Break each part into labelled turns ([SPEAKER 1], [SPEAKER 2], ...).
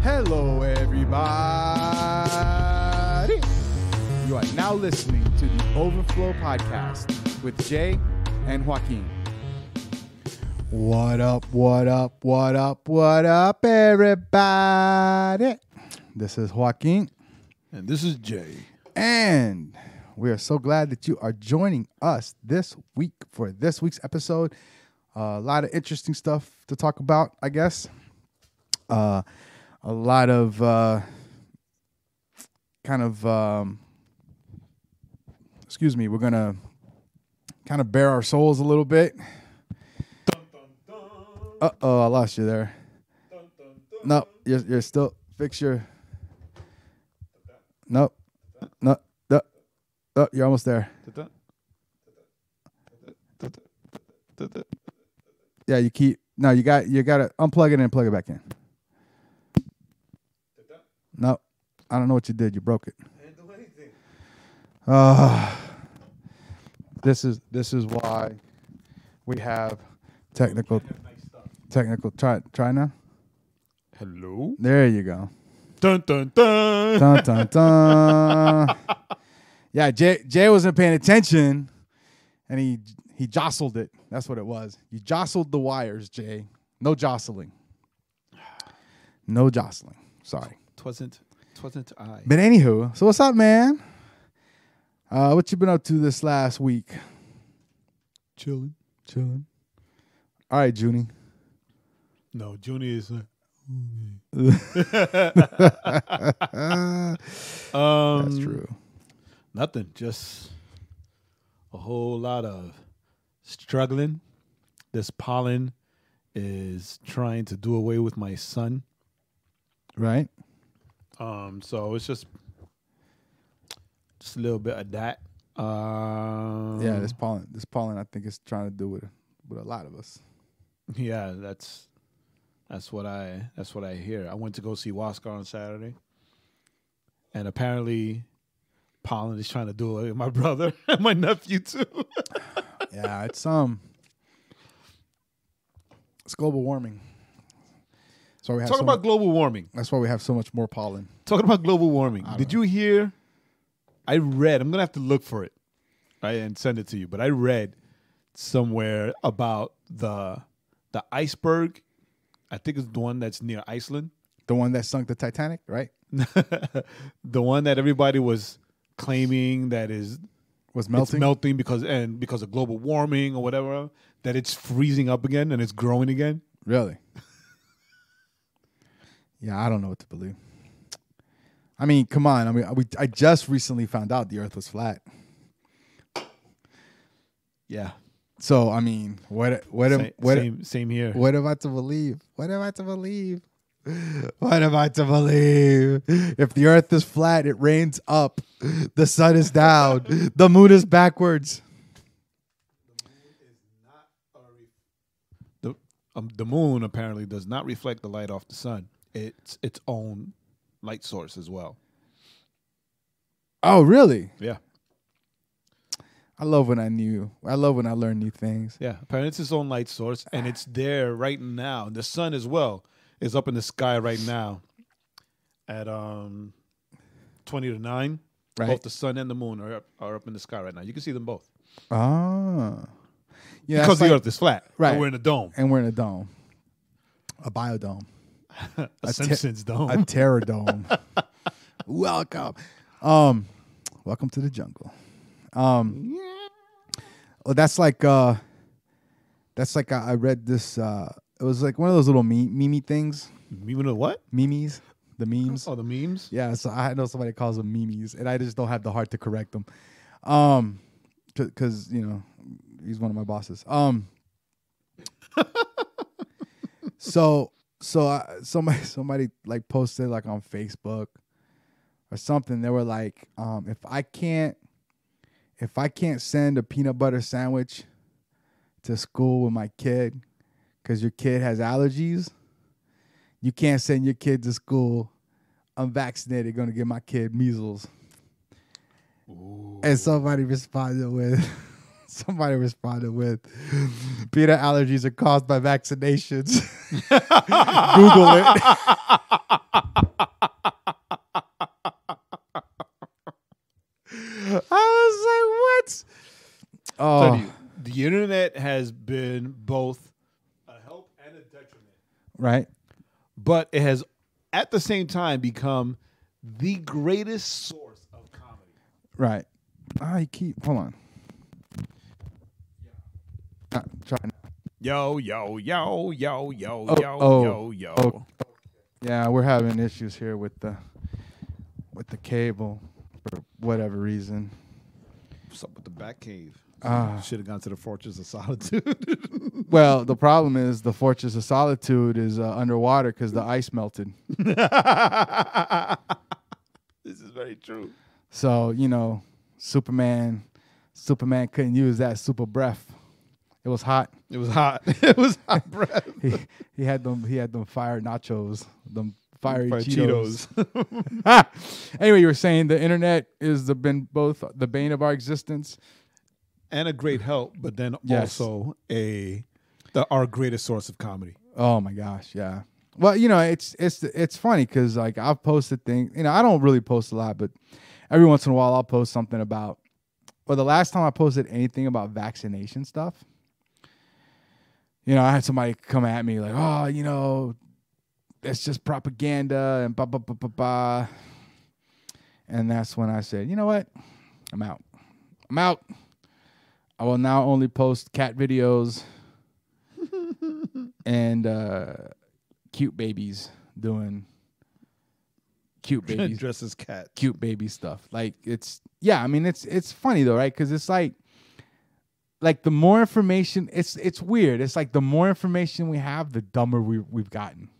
[SPEAKER 1] Hello, everybody. You are now listening to the Overflow Podcast with Jae and Joaquin. What up, what up, what up, what up, everybody? This is Joaquin.
[SPEAKER 2] And this is Jae.
[SPEAKER 1] And we are so glad that you are joining us this week for this week's episode. A lot of interesting stuff to talk about, I guess. A lot of we're going to kind of bare our souls a little bit.
[SPEAKER 2] Dun, dun, dun.
[SPEAKER 1] Uh-oh, I lost you there.
[SPEAKER 2] Dun, dun, dun.
[SPEAKER 1] No, you're still, fix your, nope, no, oh, you're almost there. Yeah, you got to unplug it and plug it back in. No, I don't know what you did. You broke it.
[SPEAKER 2] I didn't do anything.
[SPEAKER 1] This is why we have technical. Try now.
[SPEAKER 2] Hello.
[SPEAKER 1] There you go.
[SPEAKER 2] Dun dun dun.
[SPEAKER 1] Dun dun dun. Yeah, Jay wasn't paying attention, and he jostled it. That's what it was. You jostled the wires, Jay. No jostling. No jostling. Sorry.
[SPEAKER 2] Twasn't I.
[SPEAKER 1] But anywho, so what's up, man? What you been up to this last week?
[SPEAKER 2] Chilling.
[SPEAKER 1] All right, Junie.
[SPEAKER 2] No, Junie is.
[SPEAKER 1] That's true.
[SPEAKER 2] Nothing. Just a whole lot of struggling. This pollen is trying to do away with my sun.
[SPEAKER 1] Right.
[SPEAKER 2] So it's just a little bit of that.
[SPEAKER 1] Yeah, this pollen, I think is trying to do with a lot of us.
[SPEAKER 2] Yeah, that's what I hear. I went to go see Waska on Saturday, and apparently, pollen is trying to do it with my brother and my nephew too.
[SPEAKER 1] Yeah, it's global warming. So we have
[SPEAKER 2] Talk about global warming.
[SPEAKER 1] That's why we have so much more pollen.
[SPEAKER 2] Talking about global warming. Did you hear? I read. I'm gonna have to look for it, right, and send it to you. But I read somewhere about the iceberg. I think it's the one that's near Iceland.
[SPEAKER 1] The one that sunk the Titanic, right?
[SPEAKER 2] The one that everybody was claiming that
[SPEAKER 1] was melting.
[SPEAKER 2] It's melting because of global warming or whatever. That it's freezing up again and it's growing again.
[SPEAKER 1] Really? Yeah, I don't know what to believe. I mean, come on. I mean, I just recently found out the Earth was flat.
[SPEAKER 2] Yeah.
[SPEAKER 1] So I mean,
[SPEAKER 2] same here.
[SPEAKER 1] What am I to believe? What am I to believe? What am I to believe? If the Earth is flat, it rains up. The sun is down. The moon is backwards.
[SPEAKER 2] The moon apparently does not reflect the light off the sun. It's its own light source as well.
[SPEAKER 1] Oh, really?
[SPEAKER 2] Yeah.
[SPEAKER 1] I love when I learn new things.
[SPEAKER 2] Yeah, apparently it's its own light source, and it's there right now. The sun as well is up in the sky right now at 20 to 9.
[SPEAKER 1] Right.
[SPEAKER 2] Both the sun and the moon are up in the sky right now. You can see them both.
[SPEAKER 1] Ah. Yeah,
[SPEAKER 2] because the Earth is flat.
[SPEAKER 1] Right.
[SPEAKER 2] And we're in a dome.
[SPEAKER 1] And we're in a dome. A biodome.
[SPEAKER 2] a Simpsons dome.
[SPEAKER 1] A terror dome. Welcome. Welcome to the jungle. Well, that's like I read this. It was like one of those little meme things.
[SPEAKER 2] Meme of what?
[SPEAKER 1] Memes. The memes.
[SPEAKER 2] Oh, the memes?
[SPEAKER 1] Yeah, so I know somebody calls them memes, and I just don't have the heart to correct them. Because, you know, he's one of my bosses. So somebody like posted like on Facebook or something. They were like, if I can't send a peanut butter sandwich to school with my kid because your kid has allergies, you can't send your kid to school unvaccinated, going to give my kid measles. Ooh. And somebody responded with, peanut allergies are caused by vaccinations. Google it.
[SPEAKER 2] both a help and a detriment.
[SPEAKER 1] Right.
[SPEAKER 2] But it has, at the same time, become the greatest source of comedy.
[SPEAKER 1] Right. Hold on. Try.
[SPEAKER 2] Yo.
[SPEAKER 1] Yeah, we're having issues here with the cable for whatever reason.
[SPEAKER 2] What's up with the back cave?
[SPEAKER 1] Should
[SPEAKER 2] have gone to the Fortress of Solitude.
[SPEAKER 1] Well, the problem is the Fortress of Solitude is underwater because the ice melted.
[SPEAKER 2] This is very true.
[SPEAKER 1] So, Superman couldn't use that super breath. It was hot.
[SPEAKER 2] It was hot. It was hot breath.
[SPEAKER 1] He had them fire nachos, them fiery
[SPEAKER 2] Fire
[SPEAKER 1] Cheetos. Anyway, you were saying the internet is been both the bane of our existence
[SPEAKER 2] and a great help, but then also our greatest source of comedy.
[SPEAKER 1] Oh my gosh, yeah. Well, it's funny because like I've posted things. I don't really post a lot, but every once in a while I'll post something about. Well, the last time I posted anything about vaccination stuff, I had somebody come at me like, "Oh, it's just propaganda and blah blah blah blah blah." And that's when I said, "You know what? I'm out. I will now only post cat videos and cute babies doing cute babies
[SPEAKER 2] dressed as cat,
[SPEAKER 1] cute baby stuff. Like it's funny though, right? Because it's like the more information, it's weird. It's like the more information we have, the dumber we've gotten.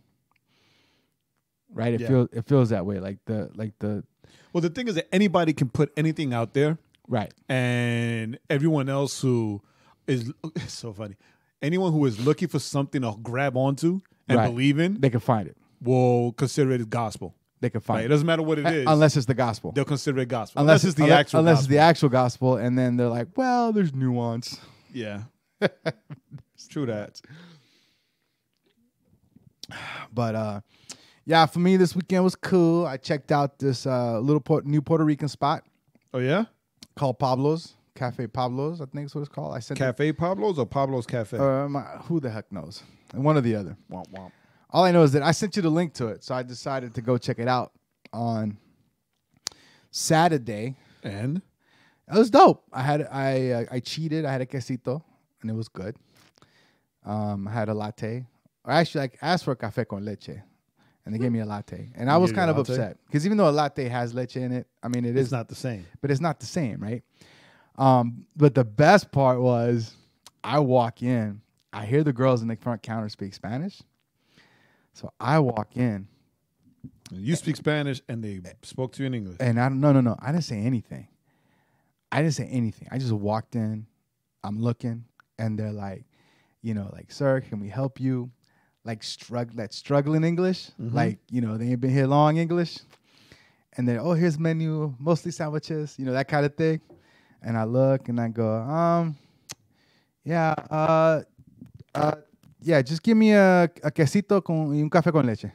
[SPEAKER 1] Right? It feels that way.
[SPEAKER 2] Well, the thing is that anybody can put anything out there.
[SPEAKER 1] Right.
[SPEAKER 2] And everyone else who is, it's so funny. Anyone who is looking for something to grab onto and believe in,
[SPEAKER 1] they can find it.
[SPEAKER 2] Will consider it gospel.
[SPEAKER 1] They can find
[SPEAKER 2] it. It doesn't matter what it is.
[SPEAKER 1] Unless it's the gospel.
[SPEAKER 2] They'll consider it gospel. Unless it's the
[SPEAKER 1] actual gospel. And then they're like, well, there's nuance.
[SPEAKER 2] Yeah. It's true that.
[SPEAKER 1] But, yeah, for me, this weekend was cool. I checked out this little new Puerto Rican spot.
[SPEAKER 2] Oh, yeah?
[SPEAKER 1] Called Pablo's. Cafe Pablo's, I think is what it's called.
[SPEAKER 2] Cafe Pablo's or Pablo's Cafe?
[SPEAKER 1] Who the heck knows? One or the other.
[SPEAKER 2] Womp womp.
[SPEAKER 1] All I know is that I sent you the link to it, so I decided to go check it out on Saturday.
[SPEAKER 2] And?
[SPEAKER 1] It was dope. I cheated. I had a quesito, and it was good. I had a latte. Or actually, I asked for a café con leche, and they gave me a latte. And I was kind of upset, because even though a latte has leche in it, I mean, it's
[SPEAKER 2] not the same.
[SPEAKER 1] But it's not the same, right? But the best part was I walk in. I hear the girls in the front counter speak Spanish. So I walk in.
[SPEAKER 2] You speak Spanish, and they spoke to you in English.
[SPEAKER 1] And no. I didn't say anything. I just walked in. I'm looking, and they're like, sir, can we help you? Like struggling English. Mm-hmm. Like, they ain't been here long English. And then, here's menu, mostly sandwiches, that kind of thing. And I look and I go, just give me a quesito y un café con leche.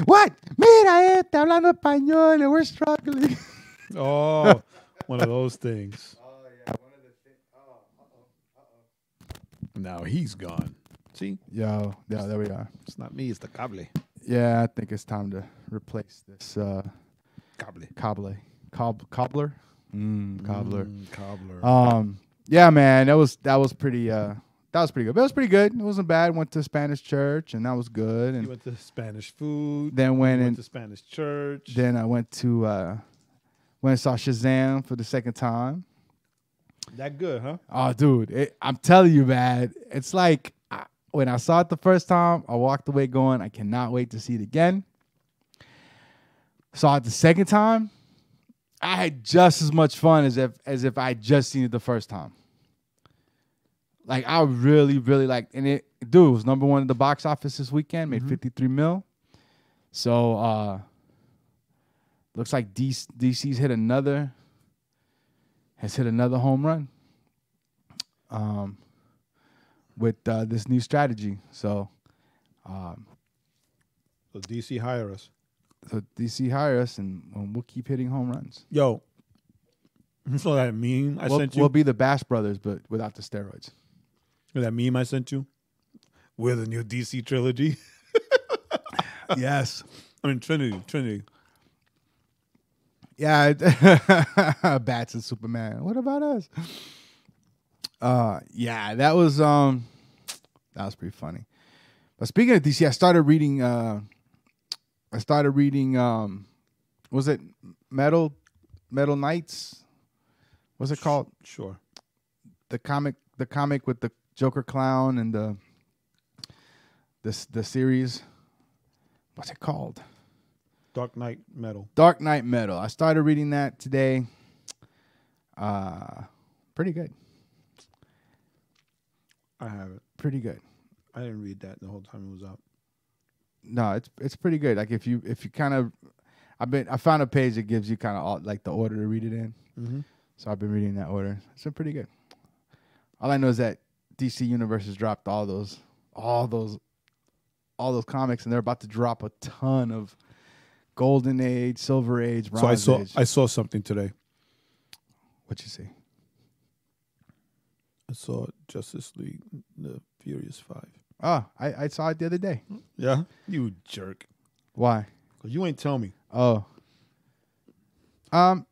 [SPEAKER 1] What? Mira, hablando español, and we're struggling.
[SPEAKER 2] Oh, one of those things.
[SPEAKER 1] Oh, yeah, one of the things.
[SPEAKER 2] Now he's gone. See?
[SPEAKER 1] Yeah, there we are.
[SPEAKER 2] It's not me, it's the cable.
[SPEAKER 1] Yeah, I think it's time to replace this
[SPEAKER 2] Cable.
[SPEAKER 1] Cobbler. Cobbler.
[SPEAKER 2] Cobbler.
[SPEAKER 1] Yeah, man, that was pretty good. But it was pretty good. It wasn't bad. Went to Spanish church, and that was good. And
[SPEAKER 2] you went to Spanish food.
[SPEAKER 1] Then went
[SPEAKER 2] to Spanish church.
[SPEAKER 1] Then I went and saw Shazam for the second time.
[SPEAKER 2] That good, huh?
[SPEAKER 1] Oh, dude, I'm telling you, man. It's like when I saw it the first time, I walked away going, I cannot wait to see it again. Saw it the second time. I had just as much fun as if I had just seen it the first time. Like, I really, really liked it. It was number one in the box office this weekend, made $53 million. So, looks like DC's hit another home run with this new strategy. So
[SPEAKER 2] DC hire us.
[SPEAKER 1] So DC hire us, and we'll keep hitting home runs.
[SPEAKER 2] Yo, that's what I mean. We'll
[SPEAKER 1] be the Bash Brothers, but without the steroids.
[SPEAKER 2] That meme I sent you? We're the new DC trilogy.
[SPEAKER 1] Yes.
[SPEAKER 2] I mean, Trinity.
[SPEAKER 1] Yeah. Bats and Superman. What about us? Yeah, that was pretty funny. But speaking of DC, I started reading was it Metal Knights? What's it called?
[SPEAKER 2] Sure.
[SPEAKER 1] The comic with the Joker clown and the series. What's it called?
[SPEAKER 2] Dark Knight Metal.
[SPEAKER 1] Dark Knight Metal. I started reading that today. Pretty good.
[SPEAKER 2] I have it.
[SPEAKER 1] Pretty good.
[SPEAKER 2] I didn't read that the whole time it was out.
[SPEAKER 1] No, it's pretty good. Like if you kind of, I found a page that gives you kind of like the order to read it in.
[SPEAKER 2] Mm-hmm.
[SPEAKER 1] So I've been reading that order. It's been pretty good. All I know is that DC Universe has dropped all those comics, and they're about to drop a ton of Golden Age, Silver Age, Bronze Age.
[SPEAKER 2] I saw something today.
[SPEAKER 1] What'd you see?
[SPEAKER 2] I saw Justice League, the Furious 5.
[SPEAKER 1] Oh, I saw it the other day.
[SPEAKER 2] Yeah? You jerk.
[SPEAKER 1] Why?
[SPEAKER 2] Because you ain't tell me.
[SPEAKER 1] Oh.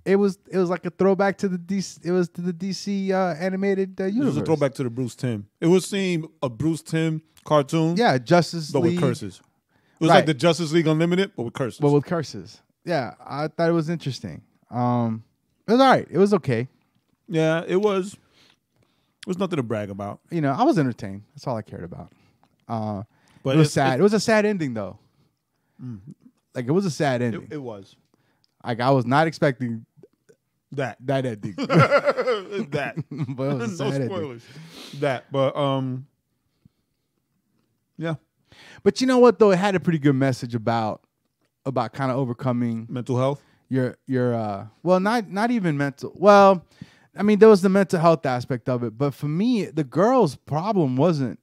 [SPEAKER 1] It was like a throwback to the DC. It was to the DC animated universe.
[SPEAKER 2] It was a throwback to the Bruce Timm. It was seeing a Bruce Timm cartoon.
[SPEAKER 1] Yeah, Justice
[SPEAKER 2] but
[SPEAKER 1] League.
[SPEAKER 2] with curses. It was
[SPEAKER 1] Right.
[SPEAKER 2] like the Justice League Unlimited, but with curses.
[SPEAKER 1] But with curses. Yeah, I thought it was interesting. It was all right. It was okay.
[SPEAKER 2] Yeah, it was. It was nothing to brag about.
[SPEAKER 1] You know, I was entertained. That's all I cared about.
[SPEAKER 2] But
[SPEAKER 1] it was sad. It was a sad ending, though. Like, it was a sad ending.
[SPEAKER 2] It was.
[SPEAKER 1] Like, I was not expecting
[SPEAKER 2] that
[SPEAKER 1] ending.
[SPEAKER 2] that.
[SPEAKER 1] But it was a sad
[SPEAKER 2] no spoilers.
[SPEAKER 1] ending.
[SPEAKER 2] That. But yeah.
[SPEAKER 1] But you know what, though? It had a pretty good message about kind of overcoming
[SPEAKER 2] Mental health.
[SPEAKER 1] your well, not even mental. Well, I mean, there was the mental health aspect of it, but for me, the girl's problem wasn't.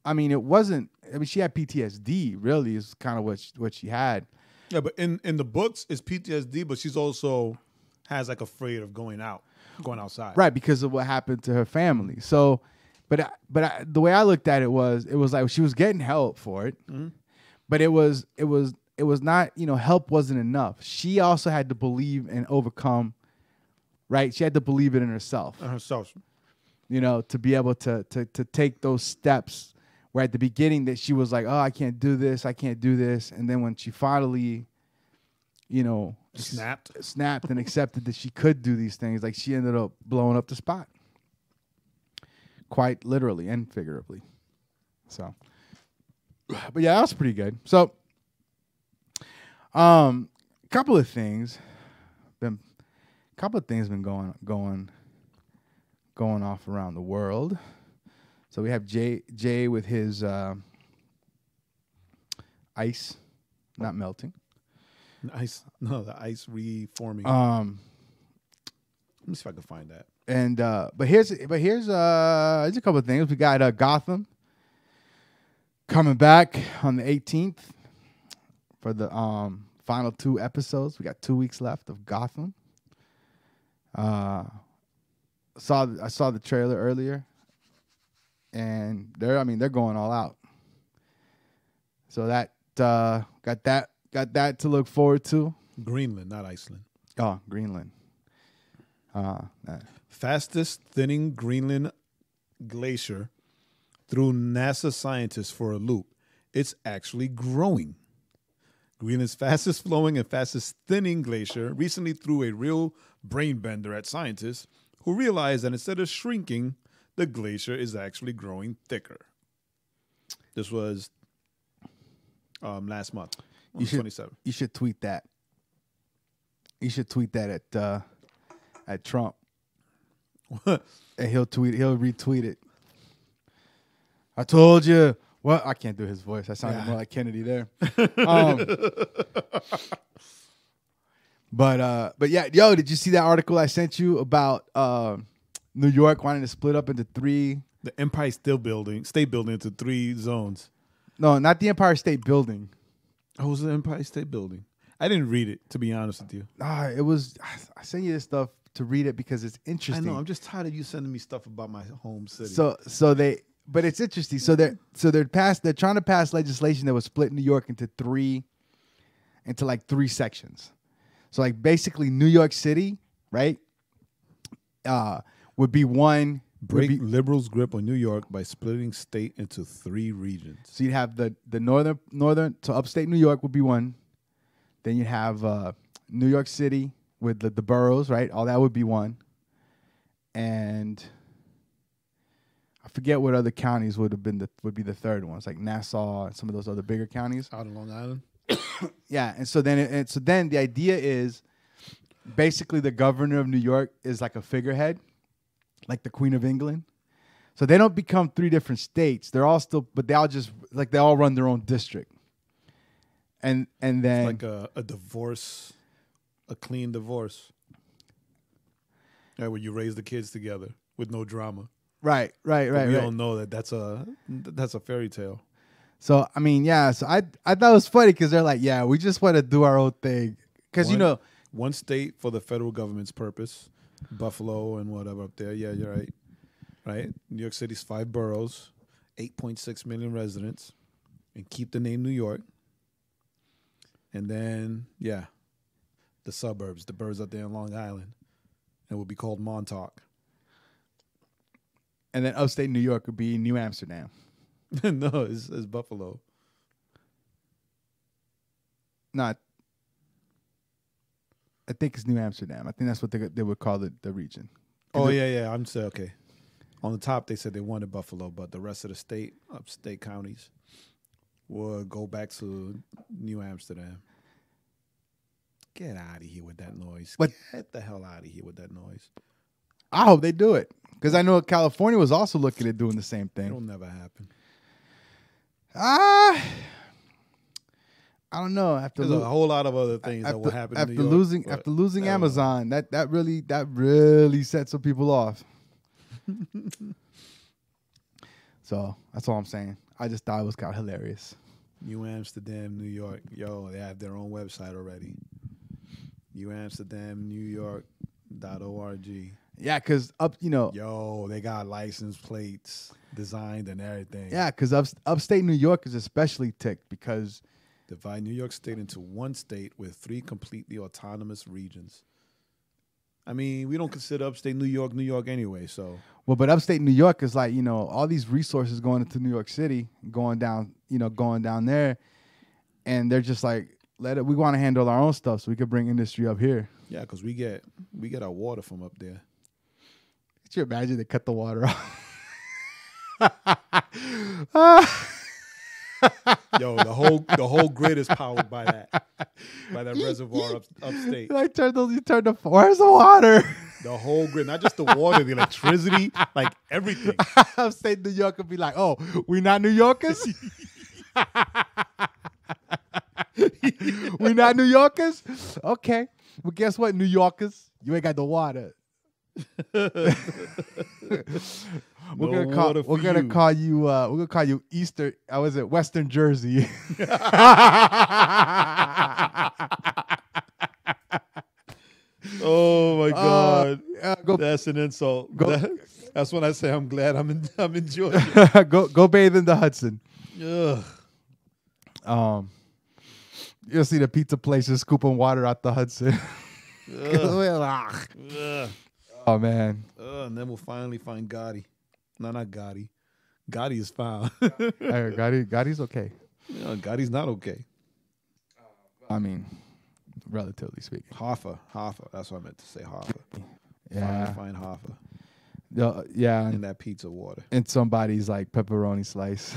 [SPEAKER 1] I mean, it wasn't. I mean, she had PTSD. Really, is kind of what she had.
[SPEAKER 2] Yeah, but in the books, it's PTSD, but she's also has like afraid of going outside.
[SPEAKER 1] Right, because of what happened to her family. So, but the way I looked at it was like she was getting help for it, but it was not, help wasn't enough. She also had to believe and overcome. Right, she had to believe it in herself. To be able to take those steps. Where at the beginning that she was like, oh, I can't do this, and then when she finally, snapped and accepted that she could do these things, like she ended up blowing up the spot, quite literally and figuratively. So, but yeah, that was pretty good. So, couple of things been going off around the world. So we have Jae with his ice not melting.
[SPEAKER 2] The ice reforming.
[SPEAKER 1] Let
[SPEAKER 2] me see if I can find that.
[SPEAKER 1] And but here's a couple of things. We got Gotham coming back on the 18th for the final 2 episodes. We got 2 weeks left of Gotham. I saw the trailer earlier. And they're going all out. So that got that to look forward to.
[SPEAKER 2] Greenland, not Iceland.
[SPEAKER 1] Oh, Greenland.
[SPEAKER 2] Fastest thinning Greenland glacier threw NASA scientists for a loop. It's actually growing. Greenland's fastest flowing and fastest thinning glacier recently threw a real brain bender at scientists who realized that instead of shrinking, the glacier is actually growing thicker. This was last month, on the 27th.
[SPEAKER 1] You should tweet that. You should tweet that at Trump. And he'll retweet it. I told you. Well, I can't do his voice. I sounded more like Kennedy there. But yeah, yo, did you see that article I sent you about New York wanting to split up into 3?
[SPEAKER 2] The Empire State Building into 3 zones.
[SPEAKER 1] No, not the Empire State Building.
[SPEAKER 2] Oh, it was the Empire State Building. I didn't read it, to be honest with you.
[SPEAKER 1] It was. I sent you this stuff to read it because it's
[SPEAKER 2] I
[SPEAKER 1] interesting.
[SPEAKER 2] know. I'm just tired of you sending me stuff about my home city.
[SPEAKER 1] But it's interesting. So they're trying to pass legislation that would split New York into three sections. So like basically New York City, right? Would be one.
[SPEAKER 2] Break liberals' grip on New York by splitting state into 3 regions.
[SPEAKER 1] So you'd have the northern, so upstate New York would be one. Then you'd have New York City with the boroughs, right? All that would be one. And I forget what other counties would be the third ones, like Nassau and some of those other bigger counties.
[SPEAKER 2] Out in Long Island.
[SPEAKER 1] Yeah, and so then the idea is basically the governor of New York is like a figurehead, like the Queen of England. So they don't become 3 different states. They're all still, but they all run their own district. And then
[SPEAKER 2] it's like a divorce, a clean divorce. Yeah, where you raise the kids together with no drama.
[SPEAKER 1] Right.
[SPEAKER 2] We all know that's a fairy tale.
[SPEAKER 1] So I mean, yeah. So I thought it was funny because they're like, yeah, we just want to do our own thing because
[SPEAKER 2] one state for the federal government's purpose, Buffalo and whatever up there. Yeah, you're right. Right. New York City's 5 boroughs, 8.6 million residents, and keep the name New York. And then the suburbs, the birds out there in Long Island, and will be called Montauk.
[SPEAKER 1] And then upstate New York would be New Amsterdam.
[SPEAKER 2] No, it's Buffalo.
[SPEAKER 1] Not. I think it's New Amsterdam. I think that's what they would call the region.
[SPEAKER 2] Oh yeah. I'm saying okay. On the top, they said they wanted Buffalo, but the rest of the state, upstate counties, will go back to New Amsterdam. Get out of here with that noise. Get the hell out of here with that noise.
[SPEAKER 1] I hope they do it because I know California was also looking at doing the same thing.
[SPEAKER 2] It'll never happen.
[SPEAKER 1] I don't know.
[SPEAKER 2] There's a whole lot of other things that will happen
[SPEAKER 1] after
[SPEAKER 2] in New York,
[SPEAKER 1] after losing Amazon. That really set some people off. So that's all I'm saying. I just thought it was kind of hilarious.
[SPEAKER 2] New Amsterdam, New York. Yo, they have their own website already. New Amsterdam, New York.org.
[SPEAKER 1] Yeah, because
[SPEAKER 2] Yo, they got license plates designed and everything.
[SPEAKER 1] Yeah, because upstate New York is especially ticked because
[SPEAKER 2] divide New York State into one state with 3 completely autonomous regions. I mean, we don't consider upstate New York anyway, so.
[SPEAKER 1] Well, but upstate New York is like, all these resources going into New York City, going down there, and they're just like, we want to handle our own stuff so we could bring industry up here.
[SPEAKER 2] Yeah, because we get our water from up there.
[SPEAKER 1] Could you imagine they cut the water off?
[SPEAKER 2] Yo, the whole grid is powered by that reservoir upstate.
[SPEAKER 1] Where's the water?
[SPEAKER 2] The whole grid, not just the water, the electricity, like everything.
[SPEAKER 1] Upstate New York would be like, oh, we not New Yorkers? We not New Yorkers? Okay. Well, guess what, New Yorkers? You ain't got the water. We're gonna call you Easter. Was it Western Jersey?
[SPEAKER 2] Oh my God, that's an insult. That's when I say I'm glad I'm enjoying it.
[SPEAKER 1] Go bathe in the Hudson.
[SPEAKER 2] Ugh.
[SPEAKER 1] You'll see the pizza places scooping water out the Hudson. Oh man.
[SPEAKER 2] And then we'll finally find Gotti. No, not Gotti. Gotti is found.
[SPEAKER 1] Gotti's okay.
[SPEAKER 2] Yeah, Gotti's not okay.
[SPEAKER 1] I mean, relatively speaking.
[SPEAKER 2] Hoffa. That's what I meant to say. Hoffa.
[SPEAKER 1] Yeah.
[SPEAKER 2] Find Hoffa.
[SPEAKER 1] Yeah.
[SPEAKER 2] In that pizza water.
[SPEAKER 1] In somebody's like pepperoni slice.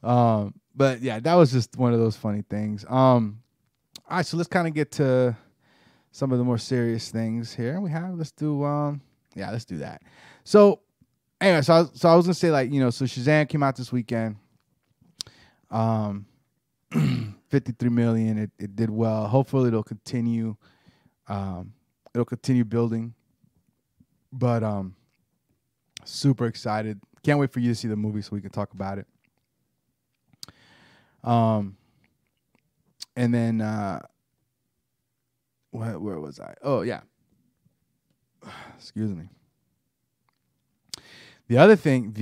[SPEAKER 1] But yeah, that was just one of those funny things. All right, so let's kind of get to some of the more serious things here. Let's do that. So anyway, so I was gonna say, like, so Shazam came out this weekend. 53 million. It did well. Hopefully it'll continue. It'll continue building. But super excited. Can't wait for you to see the movie so we can talk about it. And then where was I? Oh yeah. Excuse me. The other thing,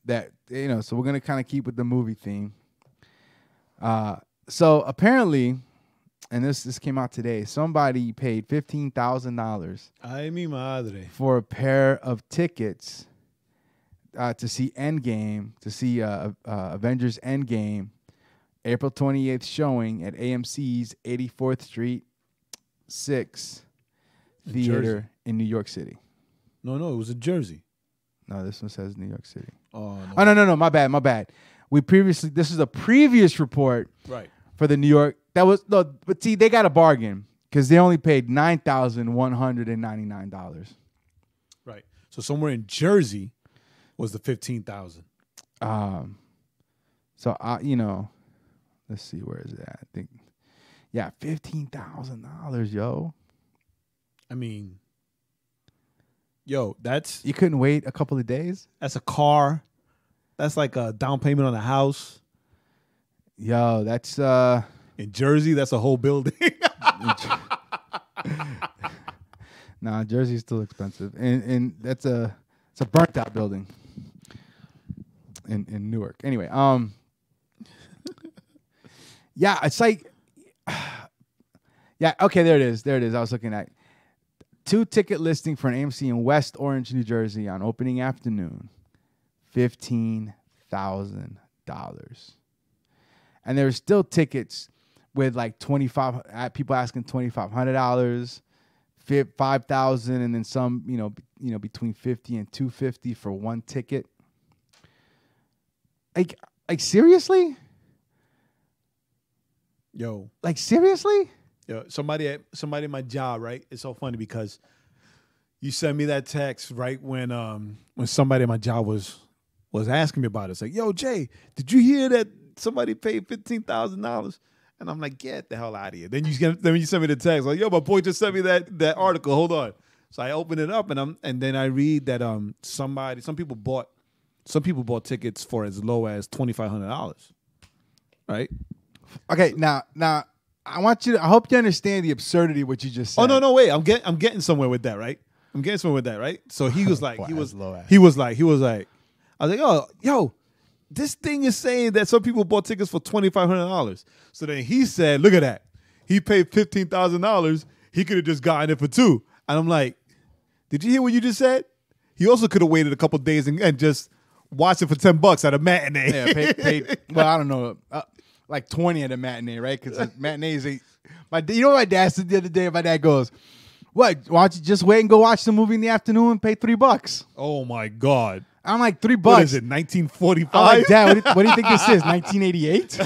[SPEAKER 1] that so we're gonna kind of keep with the movie theme. So apparently, and this came out today, somebody paid $15,000
[SPEAKER 2] Ay, mi madre.
[SPEAKER 1] for a pair of tickets to see Endgame, to see Avengers Endgame, April 28th showing at AMC's 84th Street 6 Theater in New York City.
[SPEAKER 2] No, it was in Jersey.
[SPEAKER 1] No, this one says New York City.
[SPEAKER 2] Oh, no.
[SPEAKER 1] Oh, no, my bad. This is a previous report
[SPEAKER 2] Right.
[SPEAKER 1] for the New York. But see, they got a bargain because they only paid $9,199.
[SPEAKER 2] Right. So somewhere in Jersey was the 15,000.
[SPEAKER 1] So let's see, where is it at? I think, yeah, $15,000, yo.
[SPEAKER 2] I mean, yo,
[SPEAKER 1] you couldn't wait a couple of days.
[SPEAKER 2] That's a car. That's like a down payment on a house.
[SPEAKER 1] Yo, that's
[SPEAKER 2] in Jersey. That's a whole building.
[SPEAKER 1] Nah, Jersey's still expensive, and it's a burnt out building in Newark. Anyway, yeah, it's like, yeah, okay, there it is. I was looking at 2 ticket listing for an AMC in West Orange, New Jersey on opening afternoon, $15,000. And there's still tickets with like people asking $2,500, $5,000, and then some, between $50 and $250 for one ticket. Like seriously?
[SPEAKER 2] Yo.
[SPEAKER 1] Like seriously?
[SPEAKER 2] Yo, somebody at my job, right? It's so funny because you sent me that text right when somebody at my job was asking me about it. It's like, yo, Jay, did you hear that somebody paid $15,000? And I'm like, get the hell out of here. Then you send me the text like, yo, my boy just sent me that article. Hold on. So I open it up and then I read that some people bought tickets for as low as $2,500. Right?
[SPEAKER 1] Okay, now I hope you understand the absurdity of what you just said.
[SPEAKER 2] Oh no, wait. I'm getting somewhere with that, right? So he was like,
[SPEAKER 1] Boy,
[SPEAKER 2] he was like, I was like, oh, yo, this thing is saying that some people bought tickets for $2,500. So then he said, look at that. He paid $15,000. He could have just gotten it for $2,000. And I'm like, did you hear what you just said? He also could have waited a couple days and just watched it for $10 at a matinee.
[SPEAKER 1] Yeah, paid well, I don't know, like 20 at a matinee, right? Because matinees, you know what my dad said the other day? My dad goes, what, why don't you just wait and go watch the movie in the afternoon and pay $3?
[SPEAKER 2] Oh, my God.
[SPEAKER 1] I'm like, $3?
[SPEAKER 2] What is it, 1945?
[SPEAKER 1] I'm like, Dad, what do you think this is, 1988?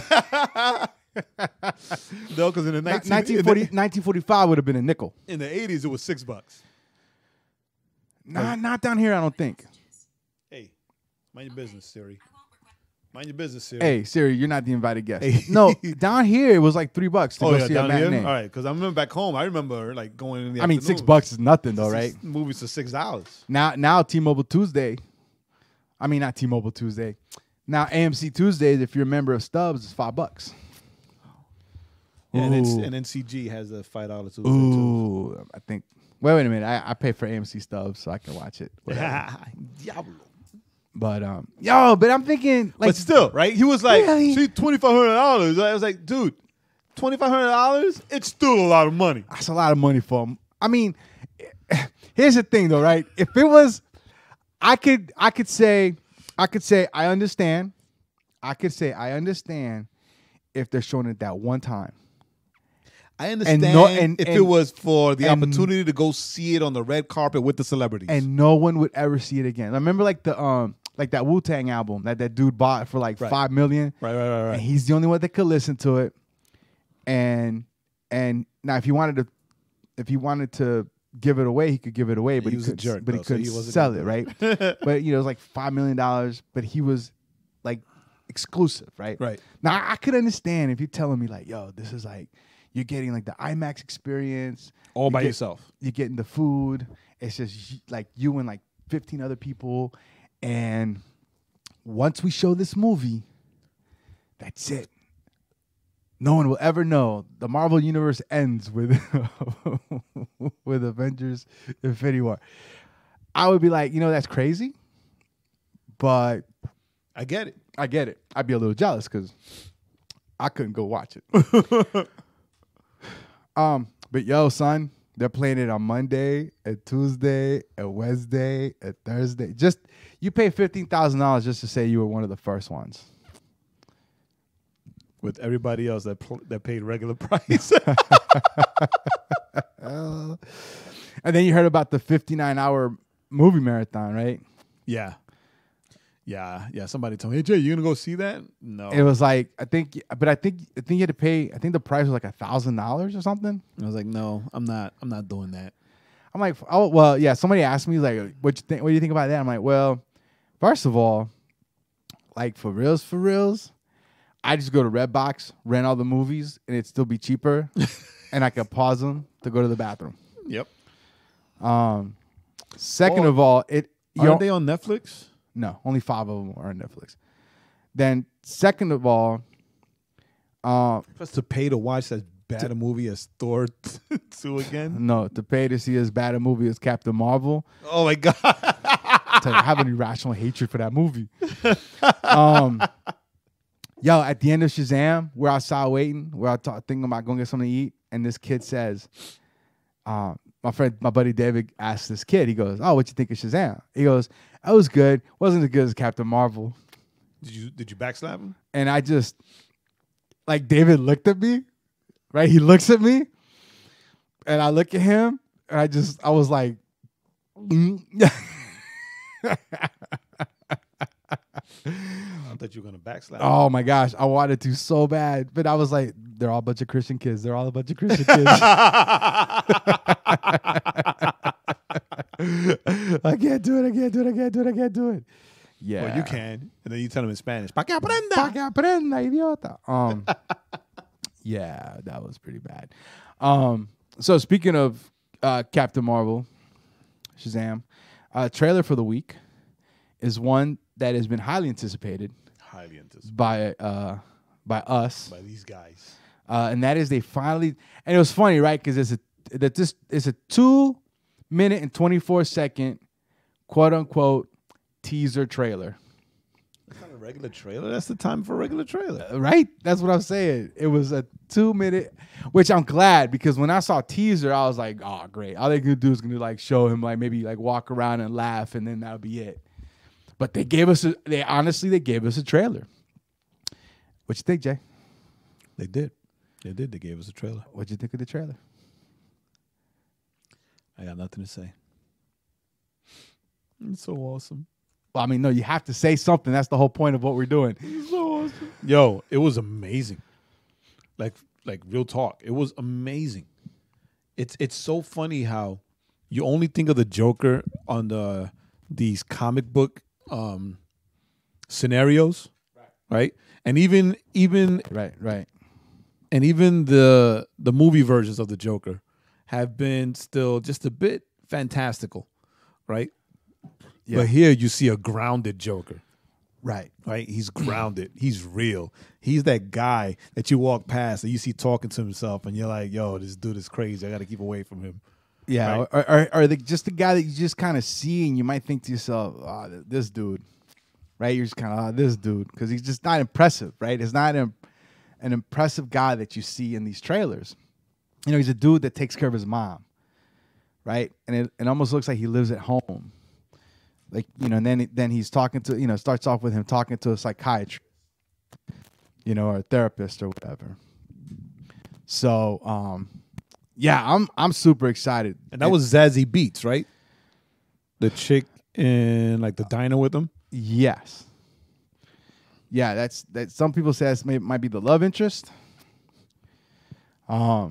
[SPEAKER 2] No, because in the
[SPEAKER 1] 1945 would have been a nickel.
[SPEAKER 2] In the 80s, it was $6.
[SPEAKER 1] Nah, not down here, I don't think.
[SPEAKER 2] Hey, mind your business, Siri. Mind your business, Siri.
[SPEAKER 1] Hey, Siri, you're not the invited guest. Hey. No, down here it was like $3 to go see a matinee.
[SPEAKER 2] All right, because I remember back home, I remember like going in the afternoon.
[SPEAKER 1] $6 is nothing though, right?
[SPEAKER 2] Movies for $6.
[SPEAKER 1] Now T-Mobile Tuesday. I mean, not T-Mobile Tuesday. Now AMC Tuesdays, if you're a member of Stubbs, it's $5.
[SPEAKER 2] Yeah, and NCG has a $5 Tuesday.
[SPEAKER 1] Ooh, I think. Wait a minute. I pay for AMC Stubbs so I can watch it.
[SPEAKER 2] Diablo.
[SPEAKER 1] But but I'm thinking, like,
[SPEAKER 2] but still, right? He was like,
[SPEAKER 1] really?
[SPEAKER 2] see, $2,500. I was like, dude, $2,500? It's still a lot of money.
[SPEAKER 1] That's a lot of money for him. I mean, here's the thing, though, right? If it was, I could say I understand. I could say I understand if they're showing it that one time.
[SPEAKER 2] I understand if it was for the opportunity to go see it on the red carpet with the celebrities,
[SPEAKER 1] and no one would ever see it again. I remember like the like that Wu-Tang album that dude bought for like $5 million.
[SPEAKER 2] Right.
[SPEAKER 1] And he's the only one that could listen to it. And now if he wanted to give it away, he could give it away, but he couldn't sell it, right? But it was like $5 million, but he was like exclusive, right?
[SPEAKER 2] Right.
[SPEAKER 1] Now I could understand if you're telling me like, yo, this is like, you're getting like the IMAX experience
[SPEAKER 2] all by yourself.
[SPEAKER 1] You're getting the food. It's just like you and like 15 other people. And once we show this movie, that's it. no one will ever know. The Marvel Universe ends with with Avengers Infinity War. I would be like, that's crazy, but
[SPEAKER 2] I get it.
[SPEAKER 1] I'd be a little jealous because I couldn't go watch it. But yo, son, they're playing it on Monday, and Tuesday, and Wednesday, and Thursday. Just you pay $15,000 just to say you were one of the first ones.
[SPEAKER 2] With everybody else that paid regular price.
[SPEAKER 1] And then you heard about the 59-hour movie marathon, right?
[SPEAKER 2] Yeah. Somebody told me, hey, Jay, you gonna go see that? No.
[SPEAKER 1] It was like I think you had to pay. I think the price was like $1,000 or something.
[SPEAKER 2] I was like, no, I'm not doing that.
[SPEAKER 1] I'm like, oh well, yeah. Somebody asked me like, what do you think about that? I'm like, well, first of all, like for reals, I just go to Redbox, rent all the movies, and it'd still be cheaper, and I could pause them to go to the bathroom.
[SPEAKER 2] Yep.
[SPEAKER 1] Second of all,
[SPEAKER 2] aren't they on Netflix?
[SPEAKER 1] No, only 5 of them are on Netflix. Then, second of all,
[SPEAKER 2] just to pay to watch as bad a movie as Thor 2 again?
[SPEAKER 1] No, to pay to see as bad a movie as Captain Marvel.
[SPEAKER 2] Oh my God!
[SPEAKER 1] To have an irrational hatred for that movie. Yo, at the end of Shazam, we're outside waiting. We're out thinking about going to get something to eat, and this kid says, my buddy David asked this kid, he goes, oh, what you think of Shazam? He goes, that was good. Wasn't as good as Captain Marvel.
[SPEAKER 2] Did you backslap him?
[SPEAKER 1] And I just, like, David looked at me, right? He looks at me, and I look at him, and I was like,
[SPEAKER 2] I thought you were going to backslap him.
[SPEAKER 1] Oh my gosh, I wanted to so bad. But I was like, they're all a bunch of Christian kids. I can't do it. Yeah.
[SPEAKER 2] Well, you can. And then you tell them in Spanish. Pa que aprenda.
[SPEAKER 1] Pa que aprenda, idiota. Yeah, that was pretty bad. So speaking of Captain Marvel, Shazam, trailer for the week is one that has been highly anticipated by us,
[SPEAKER 2] by these guys,
[SPEAKER 1] and that is they finally. And it was funny, right? Because it's a 2-minute and 24-second quote unquote teaser trailer.
[SPEAKER 2] That's not a regular trailer. That's the time for a regular trailer,
[SPEAKER 1] right? That's what I'm saying. It was a 2-minute, which I'm glad because when I saw teaser, I was like, oh great. All they could do is gonna like show him like maybe like walk around and laugh, and then that'll be it. But they gave us they gave us a trailer. What you think, Jay?
[SPEAKER 2] They did. They gave us a trailer.
[SPEAKER 1] What'd you think of the trailer?
[SPEAKER 2] I got nothing to say. It's so awesome.
[SPEAKER 1] Well, I mean, no, you have to say something. That's the whole point of what we're doing.
[SPEAKER 2] It's so awesome. Yo, it was amazing. Like real talk. It was amazing. It's so funny how you only think of the Joker on these comic book scenarios, right? And even
[SPEAKER 1] right.
[SPEAKER 2] And even the movie versions of the Joker have been still just a bit fantastical, right? Yeah. But here you see a grounded Joker. Right. He's grounded. He's real. He's that guy that you walk past and you see talking to himself and you're like, yo, this dude is crazy. I got to keep away from him.
[SPEAKER 1] Yeah.
[SPEAKER 2] Right?
[SPEAKER 1] Or just the guy that you just kind of see and you might think to yourself, oh, this dude, right? You're just kind of, this dude, because he's just not impressive, right? It's not an impressive guy that you see in these trailers. You know, he's a dude that takes care of his mom, right? And it almost looks like he lives at home. Like, you know, and then he's talking to, you know, starts off with him talking to a psychiatrist, you know, or a therapist or whatever. So, yeah, I'm super excited.
[SPEAKER 2] And that was Zazie Beetz, right? The chick in like the diner with him?
[SPEAKER 1] Yes. Yeah, that's some people say it might be the love interest.
[SPEAKER 2] For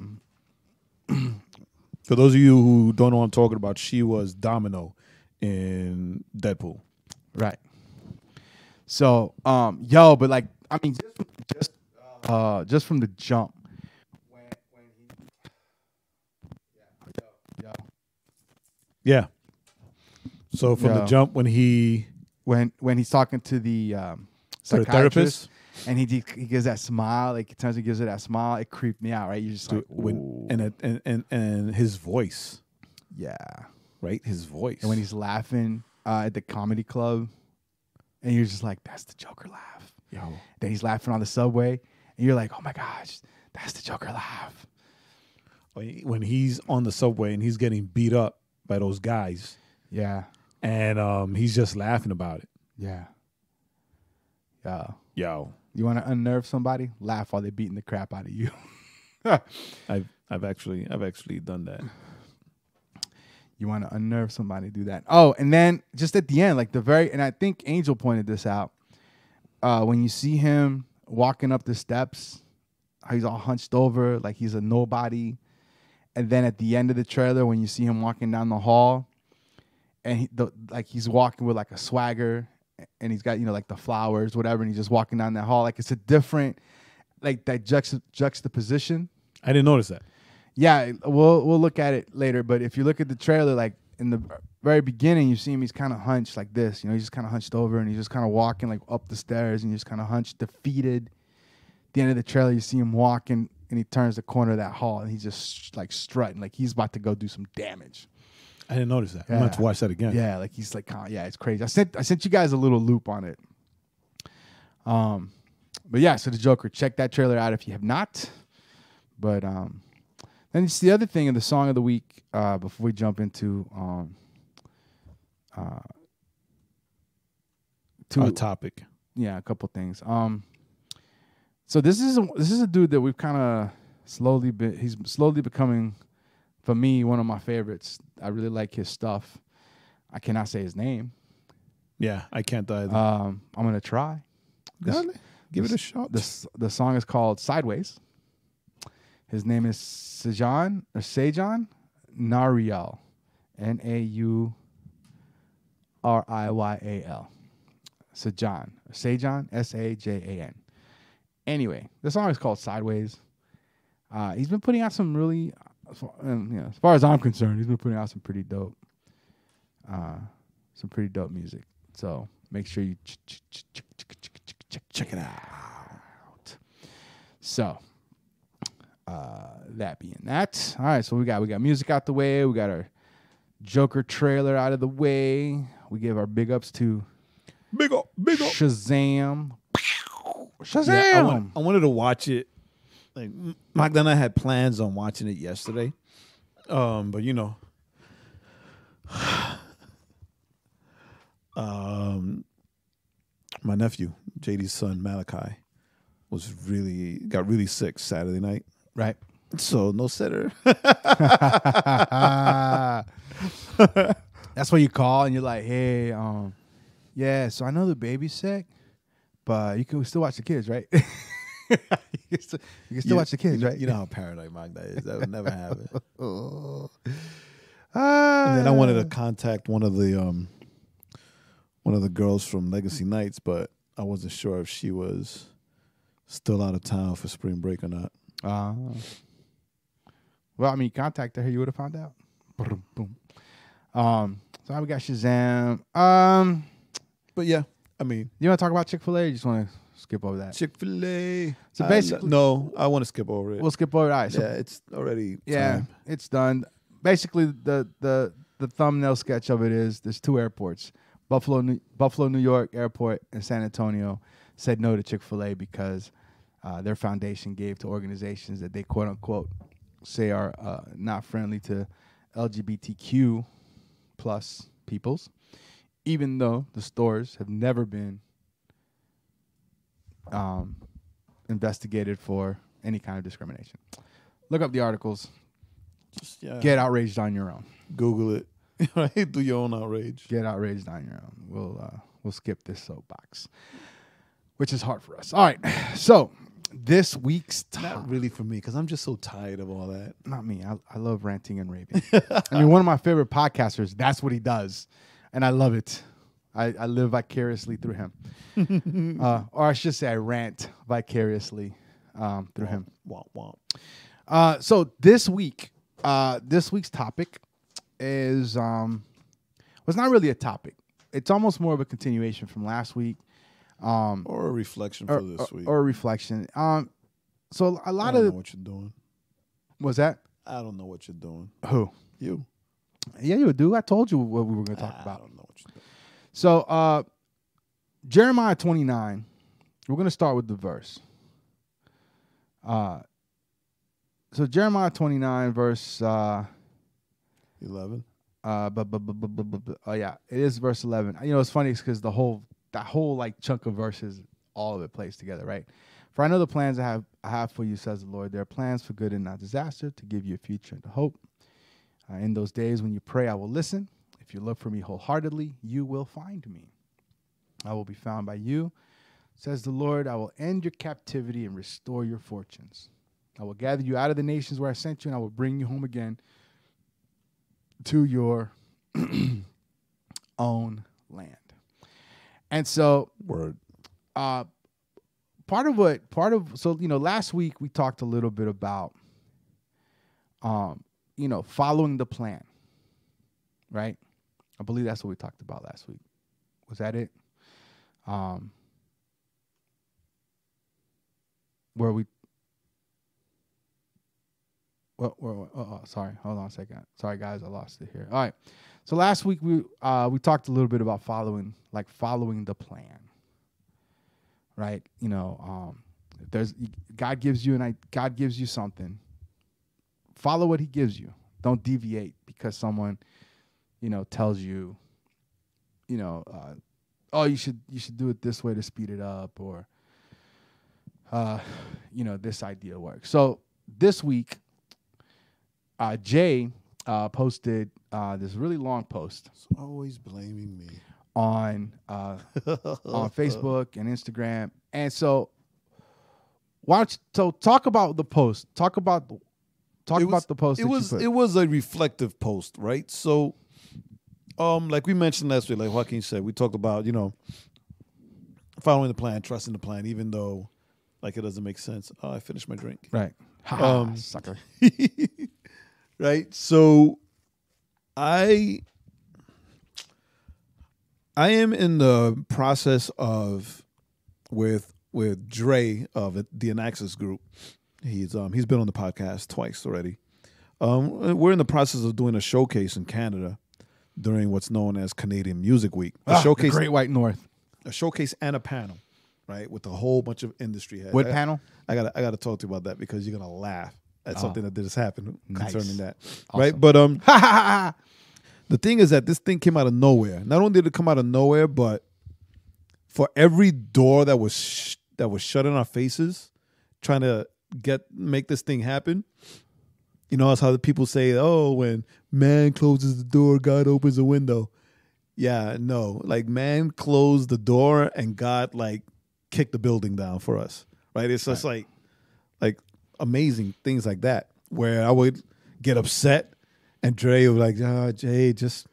[SPEAKER 2] those of you who don't know what I'm talking about, she was Domino in Deadpool.
[SPEAKER 1] Right. So, but like, I mean, just from the jump.
[SPEAKER 2] Yeah. So from the jump when he's
[SPEAKER 1] talking to the
[SPEAKER 2] therapist,
[SPEAKER 1] and he gives that smile. Like, he turns and gives it that smile. It creeped me out, right? You're just like,
[SPEAKER 2] and his voice.
[SPEAKER 1] Yeah.
[SPEAKER 2] Right? His voice.
[SPEAKER 1] And when he's laughing at the comedy club, and you're just like, that's the Joker laugh.
[SPEAKER 2] Yo.
[SPEAKER 1] Then he's laughing on the subway, and you're like, oh my gosh, that's the Joker laugh.
[SPEAKER 2] When he's on the subway and he's getting beat up by those guys.
[SPEAKER 1] Yeah.
[SPEAKER 2] And he's just laughing about it.
[SPEAKER 1] Yeah.
[SPEAKER 2] Yo.
[SPEAKER 1] You want to unnerve somebody? Laugh while they're beating the crap out of you.
[SPEAKER 2] I've actually done that.
[SPEAKER 1] You want to unnerve somebody, do that. Oh, and then just at the end, like and I think Angel pointed this out. When you see him walking up the steps, how he's all hunched over, like he's a nobody. And then at the end of the trailer, when you see him walking down the hall, and he's walking with like a swagger, and he's got, like the flowers, whatever, and he's just walking down that hall. Like, it's a different, like that juxtaposition.
[SPEAKER 2] I didn't notice that.
[SPEAKER 1] Yeah, we'll look at it later. But if you look at the trailer, like in the very beginning, you see him, he's kind of hunched like this. He's just kind of hunched over, and he's just kind of walking like up the stairs, and he's just kind of hunched, defeated. At the end of the trailer, you see him walking, and he turns the corner of that hall, and he's just like strutting, like he's about to go do some damage.
[SPEAKER 2] I didn't notice that.
[SPEAKER 1] Yeah.
[SPEAKER 2] I'm going to have to watch that again.
[SPEAKER 1] Yeah, like he's like, it's crazy. I sent you guys a little loop on it. But yeah, so the Joker, check that trailer out if you have not. But then it's the other thing in the song of the week before we jump into
[SPEAKER 2] a topic.
[SPEAKER 1] Yeah, a couple things. So this is a dude that we've kind of he's slowly becoming, for me, one of my favorites. I really like his stuff. I cannot say his name.
[SPEAKER 2] Yeah, I can't either.
[SPEAKER 1] I'm gonna try.
[SPEAKER 2] Give it a shot.
[SPEAKER 1] The song is called Sideways. His name is Sajan Nauriyal, Nauriyal. Sajan, Sajan. Anyway, the song is called Sideways. He's been putting out some really, as far as I'm concerned, he's been putting out some pretty dope music. So make sure you check it out. So that being that, all right. So we got music out the way. We got our Joker trailer out of the way. We give our big ups to
[SPEAKER 2] big up
[SPEAKER 1] Shazam.
[SPEAKER 2] Yeah, I wanted to watch it. Like, Magda and I had plans on watching it yesterday, but my nephew, JD's son Malachi, got really sick Saturday night.
[SPEAKER 1] Right.
[SPEAKER 2] So no sitter.
[SPEAKER 1] That's what you call, and you're like, hey, yeah. So I know the baby's sick, but you can still watch the kids, right? You can still watch the kids, right?
[SPEAKER 2] You know how paranoid Magda is. That would never happen. And then I wanted to contact one of the girls from Legacy Nights, but I wasn't sure if she was still out of town for spring break or not.
[SPEAKER 1] Well, I mean, contacted her, you would have found out. Boom, boom. So now we got Shazam.
[SPEAKER 2] But yeah, I mean,
[SPEAKER 1] you want to talk about Chick-fil-A? Or you just want to skip over that?
[SPEAKER 2] Chick-fil-A.
[SPEAKER 1] So basically,
[SPEAKER 2] no, I want to skip over it.
[SPEAKER 1] We'll skip over it. All right, so,
[SPEAKER 2] yeah, it's already.
[SPEAKER 1] Yeah,
[SPEAKER 2] time.
[SPEAKER 1] It's done. Basically, the thumbnail sketch of it is there's two airports, Buffalo, New York Airport, and San Antonio said no to Chick-fil-A because their foundation gave to organizations that they quote unquote say are not friendly to LGBTQ plus peoples, even though the stores have never been investigated for any kind of discrimination. Look up the articles.
[SPEAKER 2] Just,
[SPEAKER 1] get outraged on your own.
[SPEAKER 2] Google it. Right? Do your own outrage.
[SPEAKER 1] Get outraged on your own. We'll skip this soapbox, which is hard for us. All right. So this week's
[SPEAKER 2] not really for me because I'm just so tired of all that.
[SPEAKER 1] Not me. I love ranting and raving. I mean, one of my favorite podcasters. That's what he does, and I love it. I live vicariously through him, or I should say, I rant vicariously through him. So this week's topic is was not really a topic. It's almost more of a continuation from last week.
[SPEAKER 2] Or a reflection for this week.
[SPEAKER 1] Or a reflection. So a lot
[SPEAKER 2] I don't
[SPEAKER 1] of
[SPEAKER 2] know what you're doing.
[SPEAKER 1] was that
[SPEAKER 2] I don't know what you're doing.
[SPEAKER 1] who?
[SPEAKER 2] You.
[SPEAKER 1] Yeah, you do. I told you what we were going to talk about.
[SPEAKER 2] I don't know what you're doing.
[SPEAKER 1] So Jeremiah 29. We're going to start with the verse. So Jeremiah 29 verse
[SPEAKER 2] 11.
[SPEAKER 1] Oh yeah, it is verse 11. You know, it's funny because that whole like chunk of verses, all of it plays together, right? For I know the plans I have for you, says the Lord. They are plans for good and not disaster, to give you a future and a hope. In those days when you pray, I will listen. If you look for me wholeheartedly, you will find me. I will be found by you, says the Lord. I will end your captivity and restore your fortunes. I will gather you out of the nations where I sent you, and I will bring you home again to your own land. And so,
[SPEAKER 2] Word.
[SPEAKER 1] Last week we talked a little bit about, following the plan, right? I believe that's what we talked about last week. Was that it? Where we, sorry, hold on a second. Sorry guys, I lost it here. All right. So last week we talked a little bit about following the plan. Right? God gives you something. Follow what he gives you. Don't deviate because someone, tells you, you should do it this way to speed it up, or this idea works. So this week, Jae posted this really long post.
[SPEAKER 2] It's always blaming me
[SPEAKER 1] on Facebook and Instagram. And so talk about the post. Talk about the post.
[SPEAKER 2] It was a reflective post, right? So like we mentioned last week, like Joaquin said, we talked about, following the plan, trusting the plan, even though like it doesn't make sense. Oh, I finished my drink.
[SPEAKER 1] Right. Sucker.
[SPEAKER 2] Right. So I am in the process of with Dre of the Anaxis Group. He's been on the podcast twice already. We're in the process of doing a showcase in Canada during what's known as Canadian Music Week.
[SPEAKER 1] The Great White North.
[SPEAKER 2] A showcase and a panel, right, with a whole bunch of industry heads.
[SPEAKER 1] What panel?
[SPEAKER 2] I gotta talk to you about that because you're gonna laugh at something that just happened concerning that,
[SPEAKER 1] awesome.
[SPEAKER 2] right? But the thing is that this thing came out of nowhere. Not only did it come out of nowhere, but for every door that was shut in our faces, trying to make this thing happen. That's how the people say, oh, when man closes the door, God opens the window. Yeah, no. Like, man closed the door and God, like, kicked the building down for us, right? It's just like amazing things like that, where I would get upset and Dre would be like, Jay, just,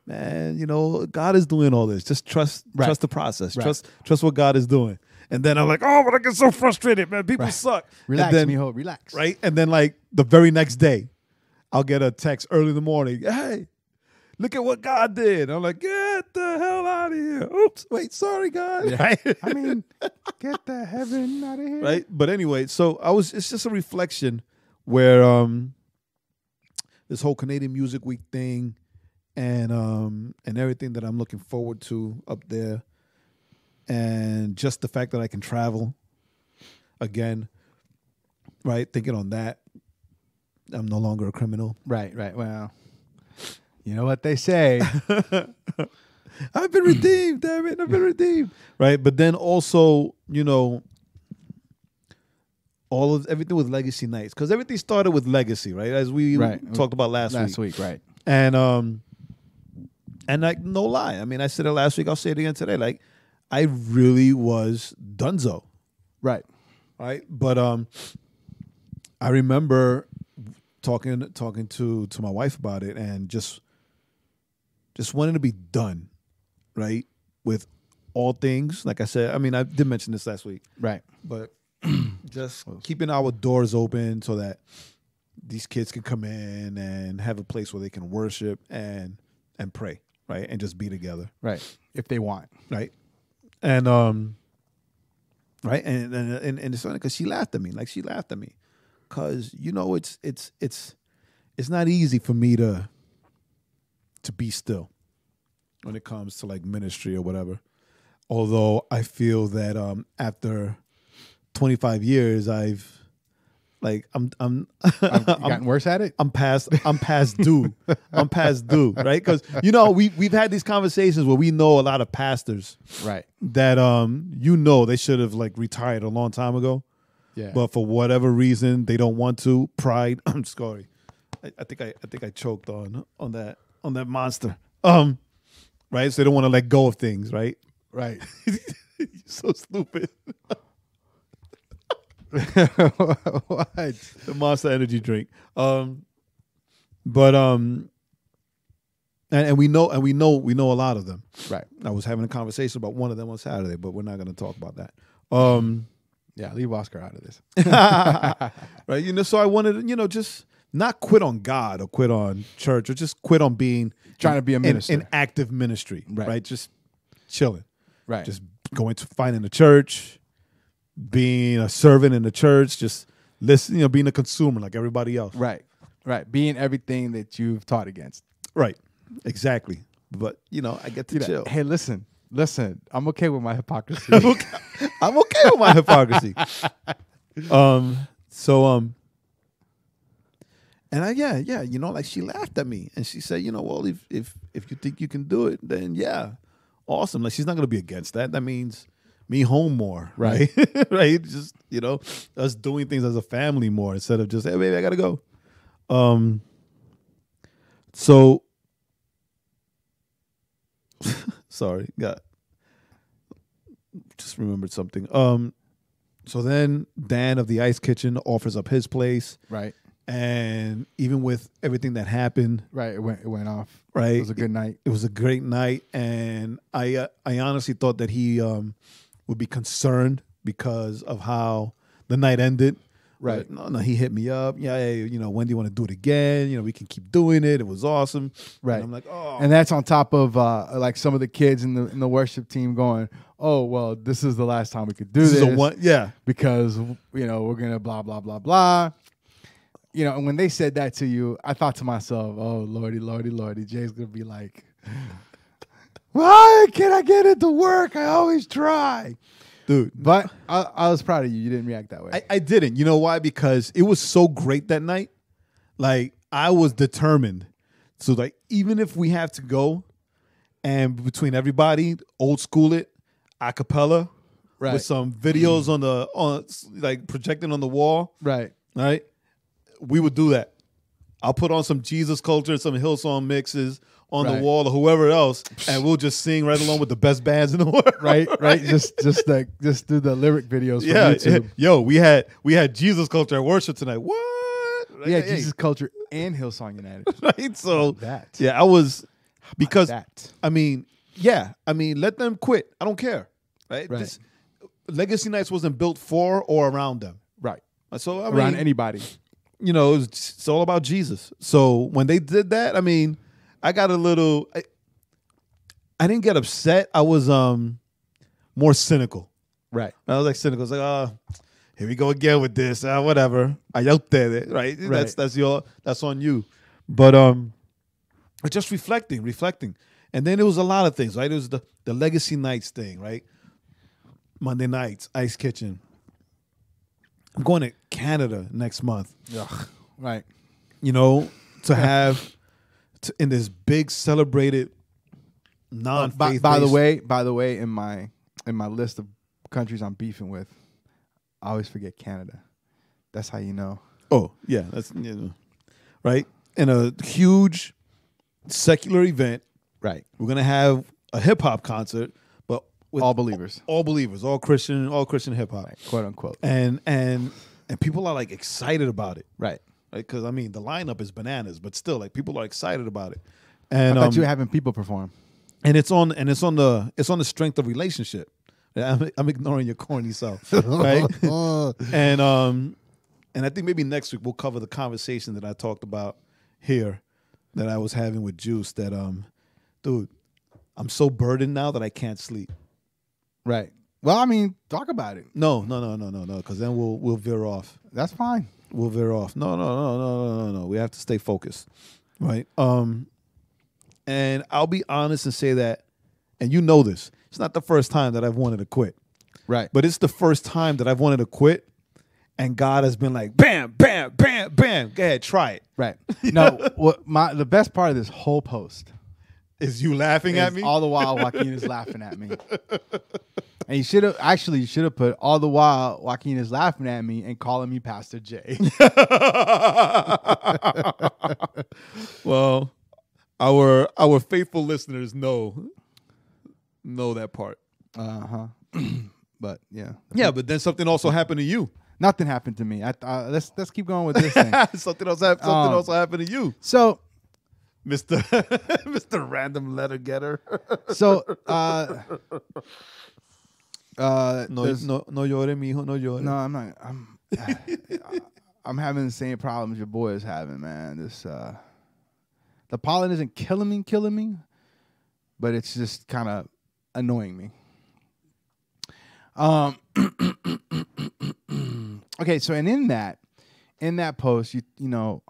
[SPEAKER 2] man, God is doing all this. Just trust the process. Right. Trust what God is doing. And then I'm like, oh, but I get so frustrated, man. People suck.
[SPEAKER 1] Relax,
[SPEAKER 2] and then,
[SPEAKER 1] mijo, relax.
[SPEAKER 2] Right? And then, like, the very next day, I'll get a text early in the morning. Hey, look at what God did. I'm like, get the hell out of here. Oops. Wait, sorry, God.
[SPEAKER 1] Yeah.
[SPEAKER 2] Right?
[SPEAKER 1] I mean, get the heaven out of here.
[SPEAKER 2] Right? But anyway, so it's just a reflection where this whole Canadian Music Week thing and everything that I'm looking forward to up there. And just the fact that I can travel again, right? Thinking on that, I'm no longer a criminal.
[SPEAKER 1] Right. Well, you know what they say.
[SPEAKER 2] I've been redeemed, damn it. I've been redeemed. Right? But then also, everything with Legacy Nights. Because everything started with Legacy, right? As we talked about last week.
[SPEAKER 1] Right.
[SPEAKER 2] And like, no lie. I mean, I said it last week. I'll say it again today. Like, I really was donezo.
[SPEAKER 1] Right.
[SPEAKER 2] But I remember talking to my wife about it and just wanting to be done, right? With all things. Like I said, I mean, I did mention this last week.
[SPEAKER 1] Right.
[SPEAKER 2] But just keeping our doors open so that these kids can come in and have a place where they can worship and pray, right? And just be together.
[SPEAKER 1] Right. If they want.
[SPEAKER 2] Right. And right, and it's funny because she laughed at me, because it's not easy for me to be still when it comes to like ministry or whatever. Although I feel that after 25 years, I'm
[SPEAKER 1] gotten worse at it.
[SPEAKER 2] I'm past due. I'm past due, right? Because we've had these conversations where we know a lot of pastors,
[SPEAKER 1] right?
[SPEAKER 2] That they should have like retired a long time ago,
[SPEAKER 1] yeah.
[SPEAKER 2] But for whatever reason they don't want to. Pride. I'm sorry. I think I choked on that monster. Right. So they don't want to let go of things, right?
[SPEAKER 1] Right.
[SPEAKER 2] You're so stupid.
[SPEAKER 1] What?
[SPEAKER 2] The Monster Energy drink. And we know a lot of them.
[SPEAKER 1] Right.
[SPEAKER 2] I was having a conversation about one of them on Saturday, but we're not going to talk about that.
[SPEAKER 1] Yeah, leave Oscar out of this.
[SPEAKER 2] Right. So I wanted to, just not quit on God or quit on church or just quit on being
[SPEAKER 1] trying to be a minister
[SPEAKER 2] in active ministry. Right. Just chilling.
[SPEAKER 1] Right.
[SPEAKER 2] Just going to finding the church, being a servant in the church, just listen, being a consumer like everybody else.
[SPEAKER 1] Right. Right. Being everything that you've taught against.
[SPEAKER 2] Right. Exactly. But, I get to chill.
[SPEAKER 1] Hey, listen. I'm okay with my hypocrisy.
[SPEAKER 2] I'm okay with my hypocrisy. And like she laughed at me and she said, well, if you think you can do it, then yeah, awesome. Like she's not going to be against that. That means me home more, right? Right? Just, us doing things as a family more instead of just, hey, baby, I got to go. So, sorry, just remembered something. So then Dan of the Ice Kitchen offers up his place.
[SPEAKER 1] Right.
[SPEAKER 2] And even with everything that happened,
[SPEAKER 1] right, it went off.
[SPEAKER 2] Right,
[SPEAKER 1] it was a good night.
[SPEAKER 2] It was a great night, and I honestly thought that he would be concerned because of how the night ended.
[SPEAKER 1] Right.
[SPEAKER 2] But no, he hit me up. Yeah, hey, when do you want to do it again? We can keep doing it. It was awesome.
[SPEAKER 1] Right.
[SPEAKER 2] And I'm like, oh.
[SPEAKER 1] And that's on top of like some of the kids in the worship team going, oh, well, this is the last time we could do this. Because we're gonna blah blah blah blah. And when they said that to you, I thought to myself, oh, Lordy, Jay's going to be like, why can't I get it to work? I always try.
[SPEAKER 2] Dude.
[SPEAKER 1] But I was proud of you. You didn't react that way.
[SPEAKER 2] I didn't. You know why? Because it was so great that night. Like, I was determined. So, like, even if we have to go and between everybody, old school it, a cappella,
[SPEAKER 1] right,
[SPEAKER 2] with some videos on like projecting on the wall.
[SPEAKER 1] Right.
[SPEAKER 2] Right. We would do that. I'll put on some Jesus Culture, some Hillsong mixes on the wall or whoever else, and we'll just sing right along with the best bands in the world.
[SPEAKER 1] Right. Just do the lyric videos from YouTube.
[SPEAKER 2] Yo, we had Jesus Culture at worship tonight. What?
[SPEAKER 1] Yeah, Jesus Culture and Hillsong United.
[SPEAKER 2] Right. So
[SPEAKER 1] that.
[SPEAKER 2] Yeah, I was because
[SPEAKER 1] that.
[SPEAKER 2] Let them quit. I don't care. Right. This, Legacy Nights wasn't built for or around them.
[SPEAKER 1] Right.
[SPEAKER 2] So
[SPEAKER 1] around anybody.
[SPEAKER 2] It's all about Jesus. So when they did that, I got a little. I didn't get upset. I was more cynical.
[SPEAKER 1] Right.
[SPEAKER 2] I was like cynical. I was like, oh, here we go again with this. Whatever. I yelled at it. Right. That's on you. But just reflecting, and then there was a lot of things. Right. There was the Legacy Nights thing. Right. Monday nights, Ice Kitchen. I'm going to Canada next month.
[SPEAKER 1] Ugh, right.
[SPEAKER 2] To have in this big celebrated non-faith.
[SPEAKER 1] By the way, in my list of countries I'm beefing with, I always forget Canada. That's how you know.
[SPEAKER 2] Oh yeah, that's right. In a huge secular event,
[SPEAKER 1] right?
[SPEAKER 2] We're gonna have a hip hop concert, but with
[SPEAKER 1] all believers,
[SPEAKER 2] all Christian hip hop,
[SPEAKER 1] right, quote unquote,
[SPEAKER 2] and people are like excited about it,
[SPEAKER 1] right?
[SPEAKER 2] Because the lineup is bananas, but still, like people are excited about it. And
[SPEAKER 1] I thought you were having people perform,
[SPEAKER 2] and it's on the strength of relationship. I'm ignoring your corny self, right? And I think maybe next week we'll cover the conversation that I talked about here that I was having with Juice. That dude, I'm so burdened now that I can't sleep.
[SPEAKER 1] Right. Well, I mean, talk about it.
[SPEAKER 2] No, because then we'll veer off.
[SPEAKER 1] That's fine.
[SPEAKER 2] We'll veer off. No. We have to stay focused, right? And I'll be honest and say that, and you know this, it's not the first time that I've wanted to quit.
[SPEAKER 1] Right.
[SPEAKER 2] But it's the first time that I've wanted to quit, and God has been like, bam, bam, bam, bam. Go ahead, try it.
[SPEAKER 1] Right. No, the best part of this whole post
[SPEAKER 2] is you laughing at me?
[SPEAKER 1] All the while Joaquin is laughing at me. And you should have put all the while Joaquin is laughing at me and calling me Pastor J.
[SPEAKER 2] Well, our faithful listeners know that part.
[SPEAKER 1] But yeah.
[SPEAKER 2] Yeah, but then something also happened to you.
[SPEAKER 1] Nothing happened to me. Let's keep going with this thing.
[SPEAKER 2] Something also happened to you.
[SPEAKER 1] So
[SPEAKER 2] Mr. Random Letter Getter.
[SPEAKER 1] So
[SPEAKER 2] no llore, mijo, no llore.
[SPEAKER 1] No, I'm not. I'm having the same problems your boy is having, man. This the pollen isn't killing me, but it's just kind of annoying me. Okay, so and in that post, you know,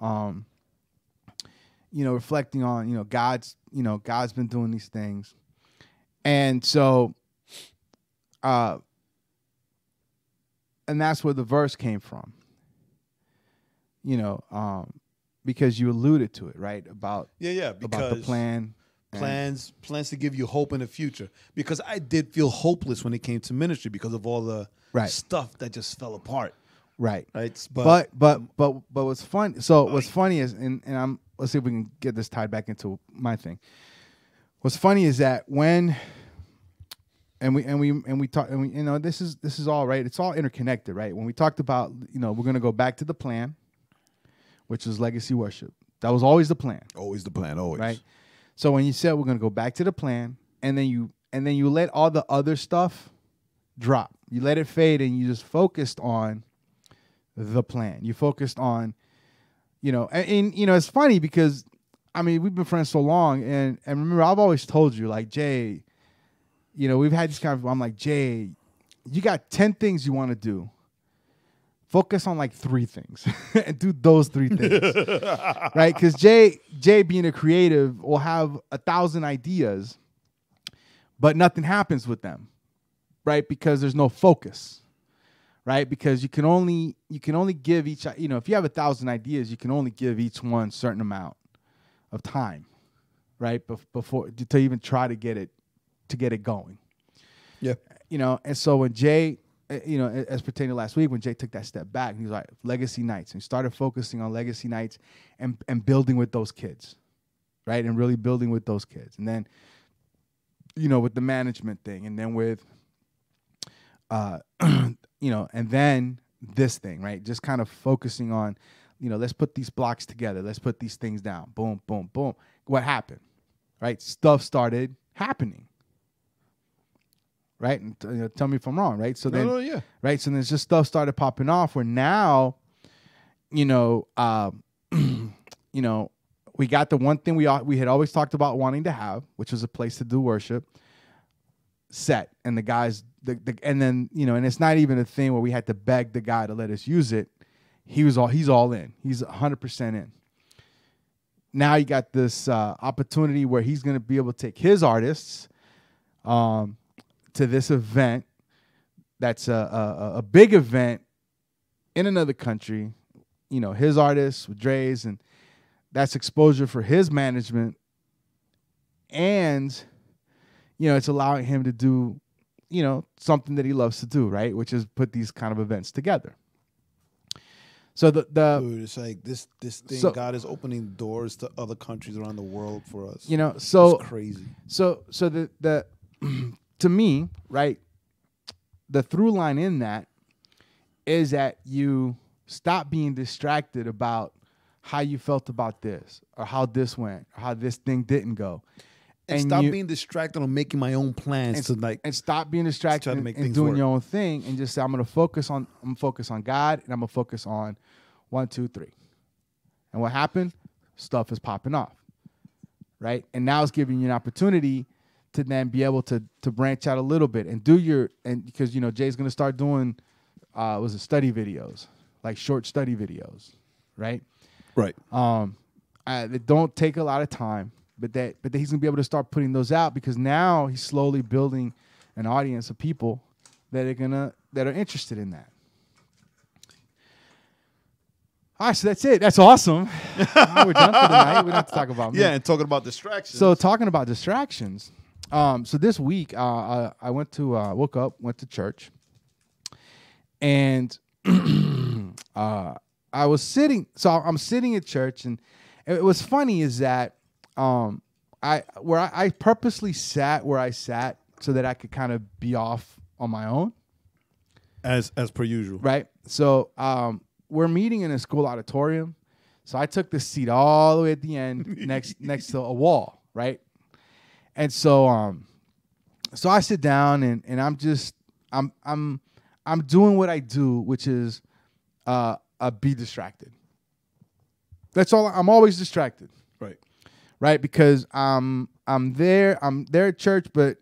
[SPEAKER 1] reflecting on, God's been doing these things, and so, and that's where the verse came from. Because you alluded to it, right? About
[SPEAKER 2] because
[SPEAKER 1] about the plan.
[SPEAKER 2] Plans to give you hope in the future. Because I did feel hopeless when it came to ministry because of all the stuff that just fell apart.
[SPEAKER 1] Right.
[SPEAKER 2] But
[SPEAKER 1] what's fun? So what's funny is, and let's see if we can get this tied back into my thing. What's funny is that when, we talk, this is all right. It's all interconnected, right? When we talked about, we're going to go back to the plan, which is legacy worship. That was always the plan.
[SPEAKER 2] Always the plan. Always.
[SPEAKER 1] Right. So when you said we're going to go back to the plan, and then you let all the other stuff drop. You let it fade, and you just focused on the plan. You focused on, and it's funny because, I mean, we've been friends so long, and remember, I've always told you, like, Jay, we've had this kind of, I'm like, Jay, you got 10 things you want to do. Focus on like 3 things and do those 3 things, right? Because Jay being a creative will have 1,000 ideas, but nothing happens with them, right? Because there's no focus, right? Because you can only give each, if you have 1,000 ideas, you can only give each one a certain amount of time, right? Before to even try to get it going.
[SPEAKER 2] Yeah.
[SPEAKER 1] And so when Jay, as pertaining to last week, when Jay took that step back, he was like, legacy nights. And he started focusing on legacy nights and building with those kids, right? And really building with those kids. And then, with the management thing, and then with, and then this thing, right? Just kind of focusing on, let's put these blocks together. Let's put these things down. Boom, boom, boom. What happened, right? Stuff started happening. Right, and tell me if I'm wrong. Right, so then, right, so then just stuff started popping off. Where now, we got the one thing we had always talked about wanting to have, which was a place to do worship. Set, and the guys, and then and it's not even a thing where we had to beg the guy to let us use it. He's all in. He's 100% in. Now you got this opportunity where he's going to be able to take his artists, to this event that's a big event in another country, his artists with Dre's, and that's exposure for his management. And, it's allowing him to do, something that he loves to do, right? Which is put these kind of events together. So
[SPEAKER 2] Dude, it's like this thing, God is opening doors to other countries around the world for us.
[SPEAKER 1] So
[SPEAKER 2] it's crazy.
[SPEAKER 1] So the to me, right, the through line in that is that you stop being distracted about how you felt about this or how this went or how this thing didn't go.
[SPEAKER 2] And stop being distracted on making my own plans
[SPEAKER 1] and stop being distracted and doing your own thing and just say, I'm gonna focus on God, and I'm gonna focus on 1, 2, 3. And what happened? Stuff is popping off. Right? And now it's giving you an opportunity to then be able to branch out a little bit and because Jay's gonna start doing study videos, like short study videos, right?
[SPEAKER 2] Right.
[SPEAKER 1] They don't take a lot of time, but he's gonna be able to start putting those out because now he's slowly building an audience of people that are interested in that. All right, so that's it. That's awesome. We're done for tonight. We don't have to talk about me.
[SPEAKER 2] Yeah, and talking about distractions.
[SPEAKER 1] So talking about distractions. So this week I woke up, went to church, and I was sitting. So I'm sitting at church, and it was funny is that I purposely sat where I sat so that I could kind of be off on my own,
[SPEAKER 2] as per usual,
[SPEAKER 1] right? So we're meeting in a school auditorium, so I took the seat all the way at the end next to a wall, right? And so so I sit down and I'm doing what I do, which is be distracted. That's all. I'm always distracted. Right? Because I'm there at church, but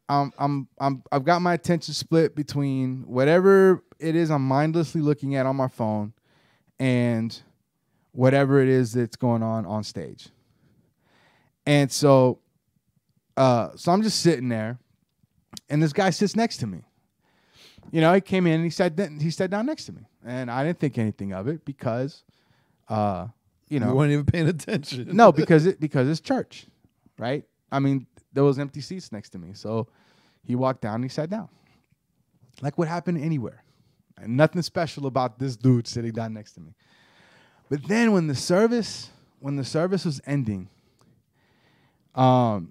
[SPEAKER 1] I've got my attention split between whatever it is I'm mindlessly looking at on my phone and whatever it is that's going on stage. And so I'm just sitting there, and this guy sits next to me. He came in and he sat down next to me, and I didn't think anything of it because,
[SPEAKER 2] you weren't even paying attention.
[SPEAKER 1] No, because it's church, right? I mean, there was empty seats next to me, so he walked down and he sat down, like what happened anywhere, and nothing special about this dude sitting down next to me. But then when the service was ending,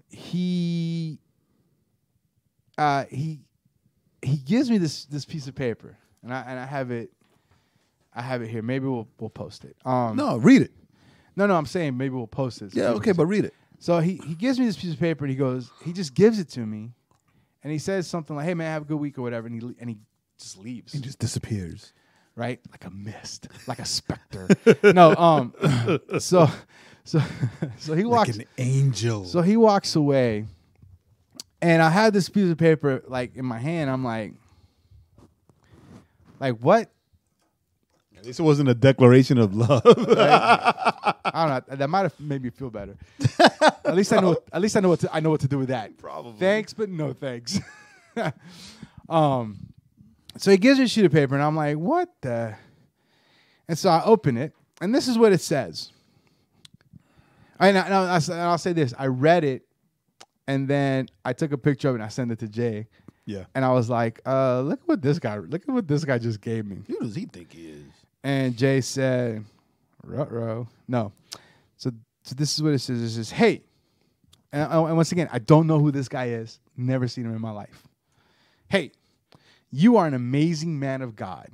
[SPEAKER 1] he gives me this piece of paper, and I have it here. Maybe we'll post it.
[SPEAKER 2] No, read it.
[SPEAKER 1] No, I'm saying maybe we'll post it.
[SPEAKER 2] Yeah, okay, but read it.
[SPEAKER 1] So he gives me this piece of paper, and he just gives it to me, and he says something like, "Hey man, have a good week" or whatever, and he just leaves.
[SPEAKER 2] He just disappears,
[SPEAKER 1] right? Like a mist, like a specter. No, so he walks
[SPEAKER 2] like an angel.
[SPEAKER 1] So he walks away, and I had this piece of paper like in my hand. I'm like what?
[SPEAKER 2] At least it wasn't a declaration of love.
[SPEAKER 1] I don't know. That might have made me feel better. At least I know. At least I know what to do with that.
[SPEAKER 2] Probably.
[SPEAKER 1] Thanks, but no thanks. So he gives me a sheet of paper, and I'm like, what the? And so I open it, and this is what it says. I'll say this. I read it, and then I took a picture of it, and I sent it to Jay.
[SPEAKER 2] Yeah.
[SPEAKER 1] And I was like, look at what this guy just gave me.
[SPEAKER 2] Who does he think he is?
[SPEAKER 1] And Jay said, ruh-roh. No. So this is what it says. It says, hey. And once again, I don't know who this guy is. Never seen him in my life. Hey, you are an amazing man of God.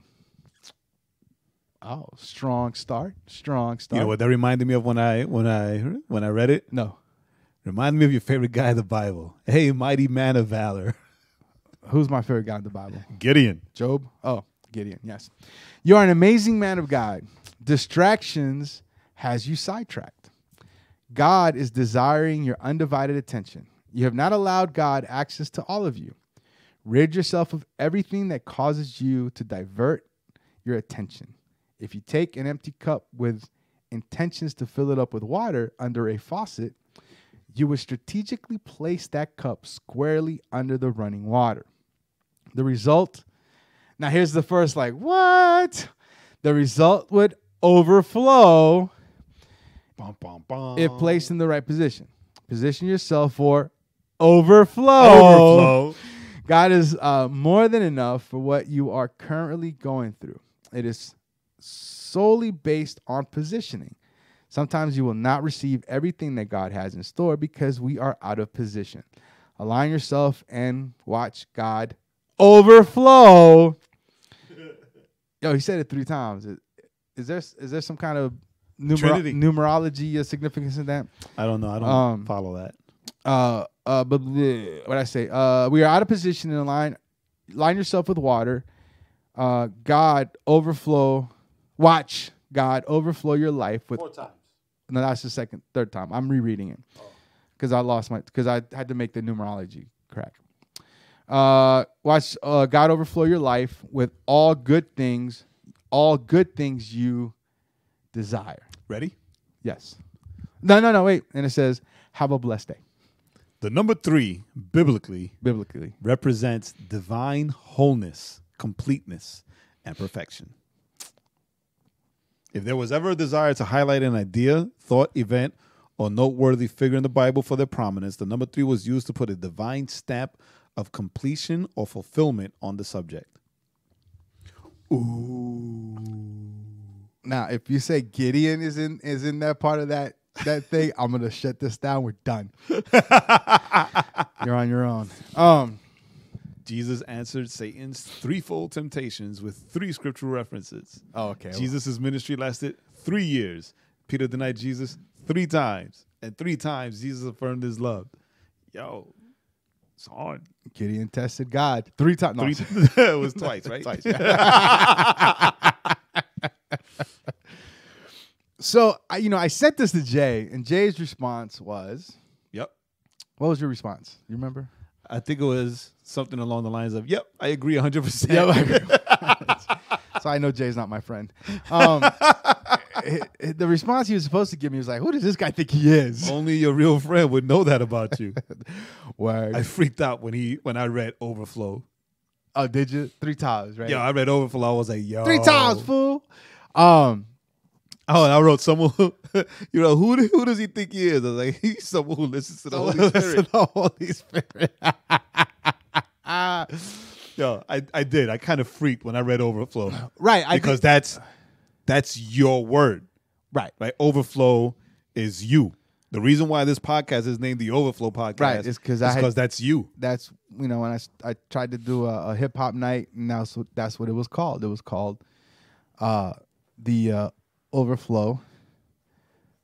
[SPEAKER 1] Oh, strong start. Strong start.
[SPEAKER 2] You know what that reminded me of when I read it?
[SPEAKER 1] No.
[SPEAKER 2] Reminded me of your favorite guy in the Bible. Hey, mighty man of valor.
[SPEAKER 1] Who's my favorite guy in the Bible?
[SPEAKER 2] Gideon.
[SPEAKER 1] Job? Oh, Gideon, yes. You are an amazing man of God. Distractions has you sidetracked. God is desiring your undivided attention. You have not allowed God access to all of you. Rid yourself of everything that causes you to divert your attention. If you take an empty cup with intentions to fill it up with water under a faucet, you would strategically place that cup squarely under the running water. The result, now here's the first what? The result would overflow if placed in the right position. Position yourself for overflow. God is more than enough for what you are currently going through. It is solely based on positioning. Sometimes you will not receive everything that God has in store because we are out of position. Align yourself and watch God overflow. Yo, he said it 3 times. Is there some kind of numerology significance in that?
[SPEAKER 2] I don't know. I don't follow that.
[SPEAKER 1] But what I say? We are out of position and line yourself with water. God overflow. Watch God overflow your life with.
[SPEAKER 2] 4 times.
[SPEAKER 1] No, that's the third time. I'm rereading it. Oh. because I had to make the numerology correct. Watch God overflow your life with all good things you desire.
[SPEAKER 2] Ready?
[SPEAKER 1] Yes. No, wait. And it says, have a blessed day.
[SPEAKER 2] The number 3, biblically, represents divine wholeness, completeness, and perfection. If there was ever a desire to highlight an idea, thought, event, or noteworthy figure in the Bible for their prominence, the number 3 was used to put a divine stamp of completion or fulfillment on the subject. Ooh.
[SPEAKER 1] Now, if you say Gideon is in that part of that thing, I'm gonna shut this down. We're done. You're on your own.
[SPEAKER 2] Jesus answered Satan's threefold temptations with 3 scriptural references.
[SPEAKER 1] Oh, okay.
[SPEAKER 2] Jesus' ministry lasted 3 years. Peter denied Jesus 3 times, and 3 times Jesus affirmed his love. Yo, it's hard.
[SPEAKER 1] Gideon tested God 3 times. No.
[SPEAKER 2] It was twice, right?
[SPEAKER 1] Twice. So I sent this to Jay, and Jay's response was,
[SPEAKER 2] Yep.
[SPEAKER 1] What was your response? You remember?
[SPEAKER 2] I think it was something along the lines of, "Yep, I agree 100%."
[SPEAKER 1] Yep, I agree. So I know Jay's not my friend. The response he was supposed to give me was like, "Who does this guy think he is?"
[SPEAKER 2] Only your real friend would know that about you.
[SPEAKER 1] Word.
[SPEAKER 2] I freaked out when I read Overflow.
[SPEAKER 1] Oh, did you? 3 times, right?
[SPEAKER 2] Yo, I read Overflow. I was like, yo.
[SPEAKER 1] 3 times, fool.
[SPEAKER 2] Oh, and I wrote someone, who does he think he is? I was like, he's someone who listens to the Holy Spirit.
[SPEAKER 1] The Holy Spirit.
[SPEAKER 2] Yo, I did. I kind of freaked when I read Overflow.
[SPEAKER 1] Right.
[SPEAKER 2] Because that's your word.
[SPEAKER 1] Right.
[SPEAKER 2] Right. Overflow is you. The reason why this podcast is named the Overflow Podcast,
[SPEAKER 1] right, is because
[SPEAKER 2] that's you.
[SPEAKER 1] That's when I tried to do a hip hop night, and that's what it was called. It was called the Overflow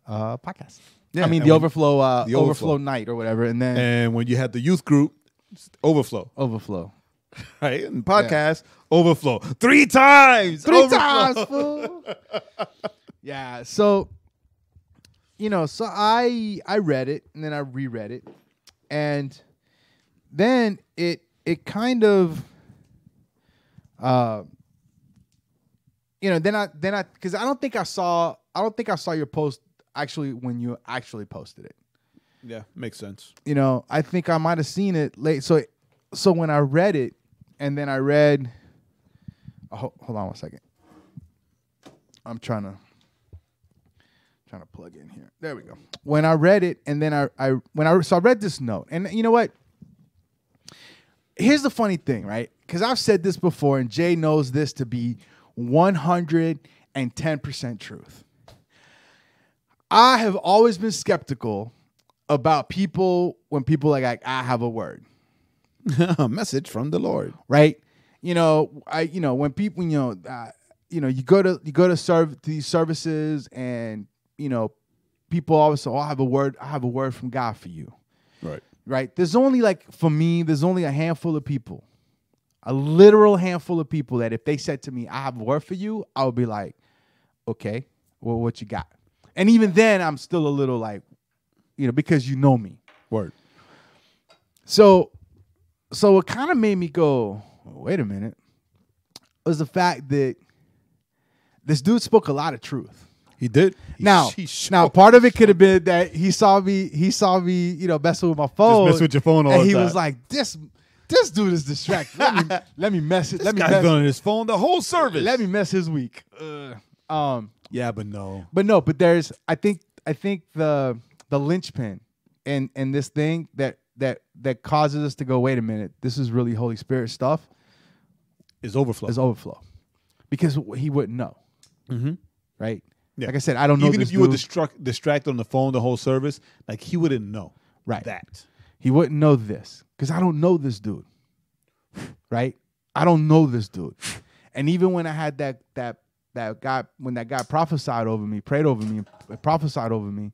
[SPEAKER 1] Podcast.
[SPEAKER 2] Yeah,
[SPEAKER 1] I mean the Overflow night or whatever, and
[SPEAKER 2] when you had the youth group, Overflow, right, and podcast Overflow 3 times,
[SPEAKER 1] 3 times, fool. Yeah, so. So I read it, and then I reread it, and then it kind of, then I because I don't think I saw your post actually when you actually posted it.
[SPEAKER 2] Yeah, makes sense.
[SPEAKER 1] I think I might have seen it late. So when I read it, and then I read, hold on 1 second. I'm trying to plug in here. There we go. When I read it, and then I read this note, and you know what? Here's the funny thing, right? Because I've said this before, and Jay knows this to be 110% truth. I have always been skeptical about when people like I have a word,
[SPEAKER 2] a message from the Lord,
[SPEAKER 1] right? When people, you go to serve these services, and people always say, "Oh, I have a word from God for you." Right. There's only there's only a handful of people, a literal handful of people that if they said to me, "I have a word for you," I would be like, "Okay, well, what you got?" And even then, I'm still a little like, because you know me.
[SPEAKER 2] Word.
[SPEAKER 1] So what kind of made me go, wait a minute, was the fact that this dude spoke a lot of truth.
[SPEAKER 2] He did.
[SPEAKER 1] Now, part of it could have been that he saw me, messing with my phone.
[SPEAKER 2] Just messing with your phone all the time.
[SPEAKER 1] And he was like, this dude is distracted. Let me mess it.
[SPEAKER 2] This guy's been on his phone the whole service.
[SPEAKER 1] Let me mess his week.
[SPEAKER 2] Yeah, but no.
[SPEAKER 1] But there's, I think the linchpin in this thing that causes us to go, wait a minute, this is really Holy Spirit stuff.
[SPEAKER 2] Is Overflow.
[SPEAKER 1] Because he wouldn't know.
[SPEAKER 2] Mm-hmm.
[SPEAKER 1] Right?
[SPEAKER 2] Yeah.
[SPEAKER 1] Like I said, I don't know.
[SPEAKER 2] Even if you were distracted on the phone the whole service, like he wouldn't know.
[SPEAKER 1] Right.
[SPEAKER 2] That.
[SPEAKER 1] He wouldn't know this because I don't know this dude. Right? I don't know this dude. And even when I had that guy, when that guy prophesied over me, prayed over me, prophesied over me,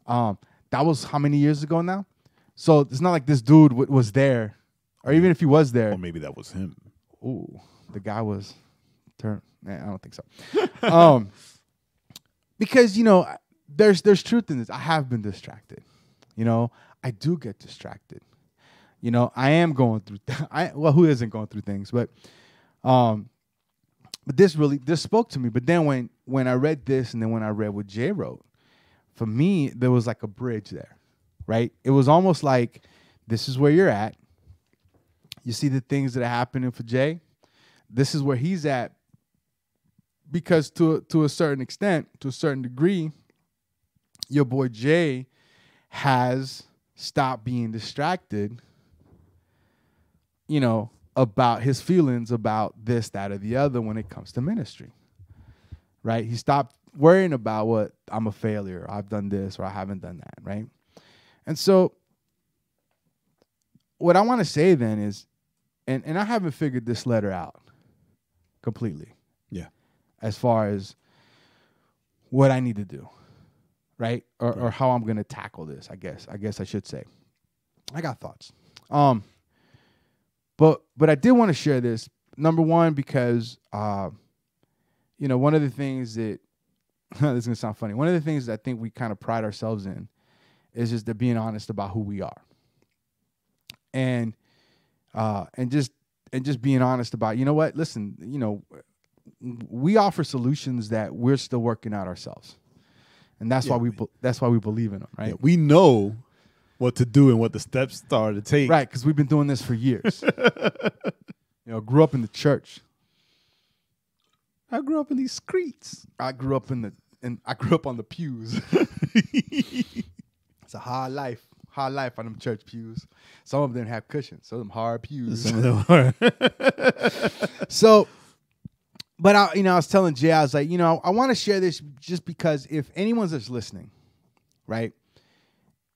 [SPEAKER 1] that was how many years ago now? So it's not like this dude was there, or even if he was there.
[SPEAKER 2] Or maybe that was him.
[SPEAKER 1] Ooh, the guy was turned. I don't think so. Because there's truth in this. I have been distracted. I do get distracted. You know, I am going through. Well, who isn't going through things? But this spoke to me. But then when I read this, and then when I read what Jae wrote, for me there was like a bridge there, right? It was almost like this is where you're at. You see the things that are happening for Jae. This is where he's at, because to a certain extent, to a certain degree, your boy Jae has stopped being distracted, you know, about his feelings about this, that, or the other when it comes to ministry, right? He stopped worrying about what I'm a failure, I've done this, or I haven't done that, right? And so what I want to say then is, and I haven't figured this letter out completely.
[SPEAKER 2] Yeah.
[SPEAKER 1] As far as what I need to do, right? Or how I'm going to tackle this, I guess I should say. I got thoughts. But I did want to share this. Number one, because, you know, one of the things that, this is going to sound funny. One of the things that I think we kind of pride ourselves in is just being honest about who we are. And just being honest about, you know what, listen, you know, we offer solutions that we're still working out ourselves. And that's why we believe in them, right?
[SPEAKER 2] Yeah, we know what to do and what the steps are to take.
[SPEAKER 1] Right, because we've been doing this for years. You know, grew up in the church.
[SPEAKER 2] I grew up in these streets.
[SPEAKER 1] I grew up on the pews. It's a hard life on them church pews. Some of them have cushions. Some of them hard pews.
[SPEAKER 2] Some of them are.
[SPEAKER 1] So, but I was telling Jay, I was like, you know, I want to share this just because if anyone's just listening, right,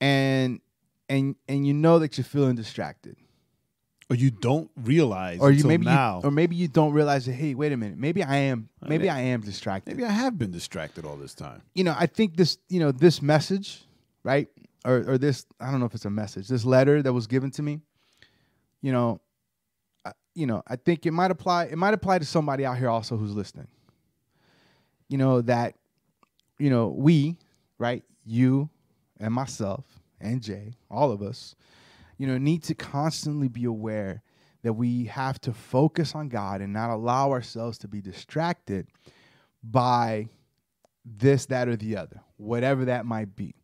[SPEAKER 1] and you know that you're feeling distracted,
[SPEAKER 2] or you don't realize,
[SPEAKER 1] or maybe you don't realize that, hey, wait a minute, maybe I am distracted.
[SPEAKER 2] Maybe I have been distracted all this time.
[SPEAKER 1] You know, I think this message, right, or this, I don't know if it's a message, this letter that was given to me, you know, I think it might apply to somebody out here also who's listening. You know, that, you know, we, right, you and myself and Jay, all of us, you know, need to constantly be aware that we have to focus on God and not allow ourselves to be distracted by this, that, or the other, whatever that might be.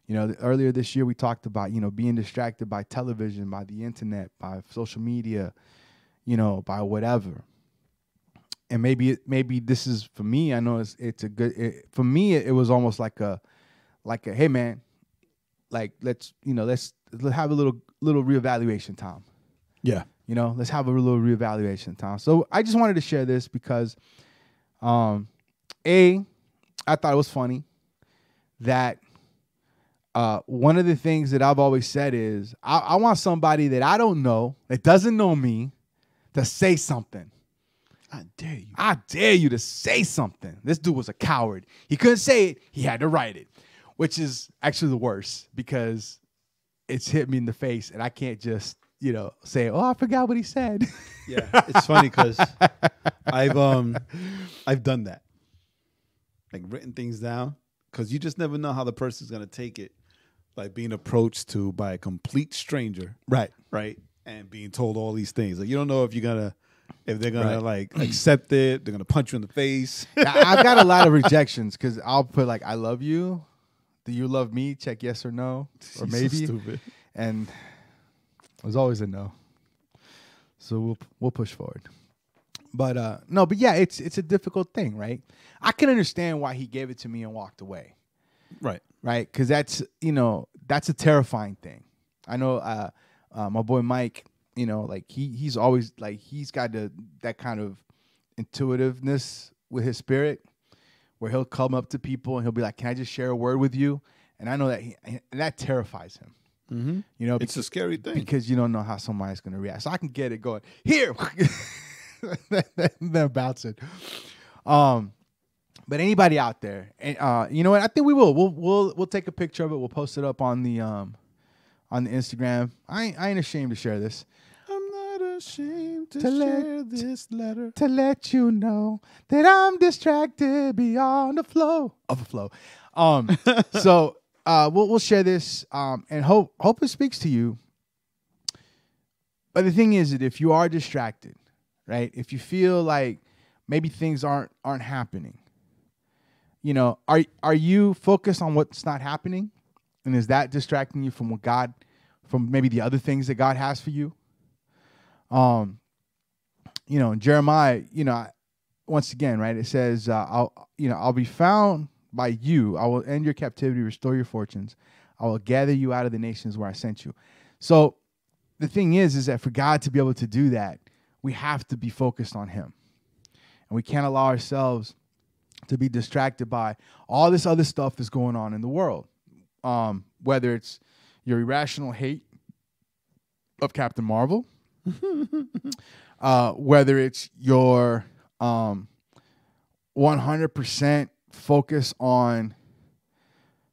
[SPEAKER 1] You know, earlier this year we talked about, you know, being distracted by television, by the internet, by social media, you know, by whatever. And maybe this is, for me, I know it's a good, for me, it was almost like a, hey man, like, let's have a little reevaluation time.
[SPEAKER 2] Yeah.
[SPEAKER 1] You know, let's have a little reevaluation time. So I just wanted to share this because, I thought it was funny that, one of the things that I've always said is I want somebody that I don't know, that doesn't know me, to say something.
[SPEAKER 2] I dare you.
[SPEAKER 1] I dare you to say something. This dude was a coward. He couldn't say it. He had to write it, which is actually the worst because it's hit me in the face and I can't just, you know, say, oh, I forgot what he said.
[SPEAKER 2] Yeah, it's funny because I've done that, like written things down, because you just never know how the person's gonna take it, like being approached by a complete stranger,
[SPEAKER 1] Right.
[SPEAKER 2] And being told all these things. Like, you don't know if they're gonna like accept it, they're gonna punch you in the face.
[SPEAKER 1] I've got a lot of rejections because I'll put like, I love you. Do you love me? Check yes or no, or maybe.
[SPEAKER 2] So stupid.
[SPEAKER 1] And it was always a no. So we'll push forward. But but yeah, it's a difficult thing, right? I can understand why he gave it to me and walked away.
[SPEAKER 2] Right.
[SPEAKER 1] Because that's a terrifying thing. I know my boy Mike, you know, like he's always like, he's got that kind of intuitiveness with his spirit where he'll come up to people and he'll be like, can I just share a word with you? And I know that that terrifies him.
[SPEAKER 2] Mm-hmm.
[SPEAKER 1] You know,
[SPEAKER 2] it's a scary thing
[SPEAKER 1] because you don't know how somebody's going to react. So I can get it going here, then bounce it. But anybody out there, and you know what? I think we will. We'll take a picture of it. We'll post it up on the Instagram. I ain't ashamed to share this.
[SPEAKER 2] I'm not ashamed to share this letter
[SPEAKER 1] to let you know that I'm distracted beyond the flow of a flow. So we'll share this, and hope it speaks to you. But the thing is that if you are distracted, right? If you feel like maybe things aren't happening, are you focused on what's not happening, and is that distracting you from from maybe the other things that God has for you? In Jeremiah, once again, right? It says, I'll be found by you. I will end your captivity, restore your fortunes. I will gather you out of the nations where I sent you. So the thing is that for God to be able to do that, we have to be focused on him. And we can't allow ourselves to be distracted by all this other stuff that's going on in the world. Whether it's your irrational hate of Captain Marvel, whether it's your 100% focus on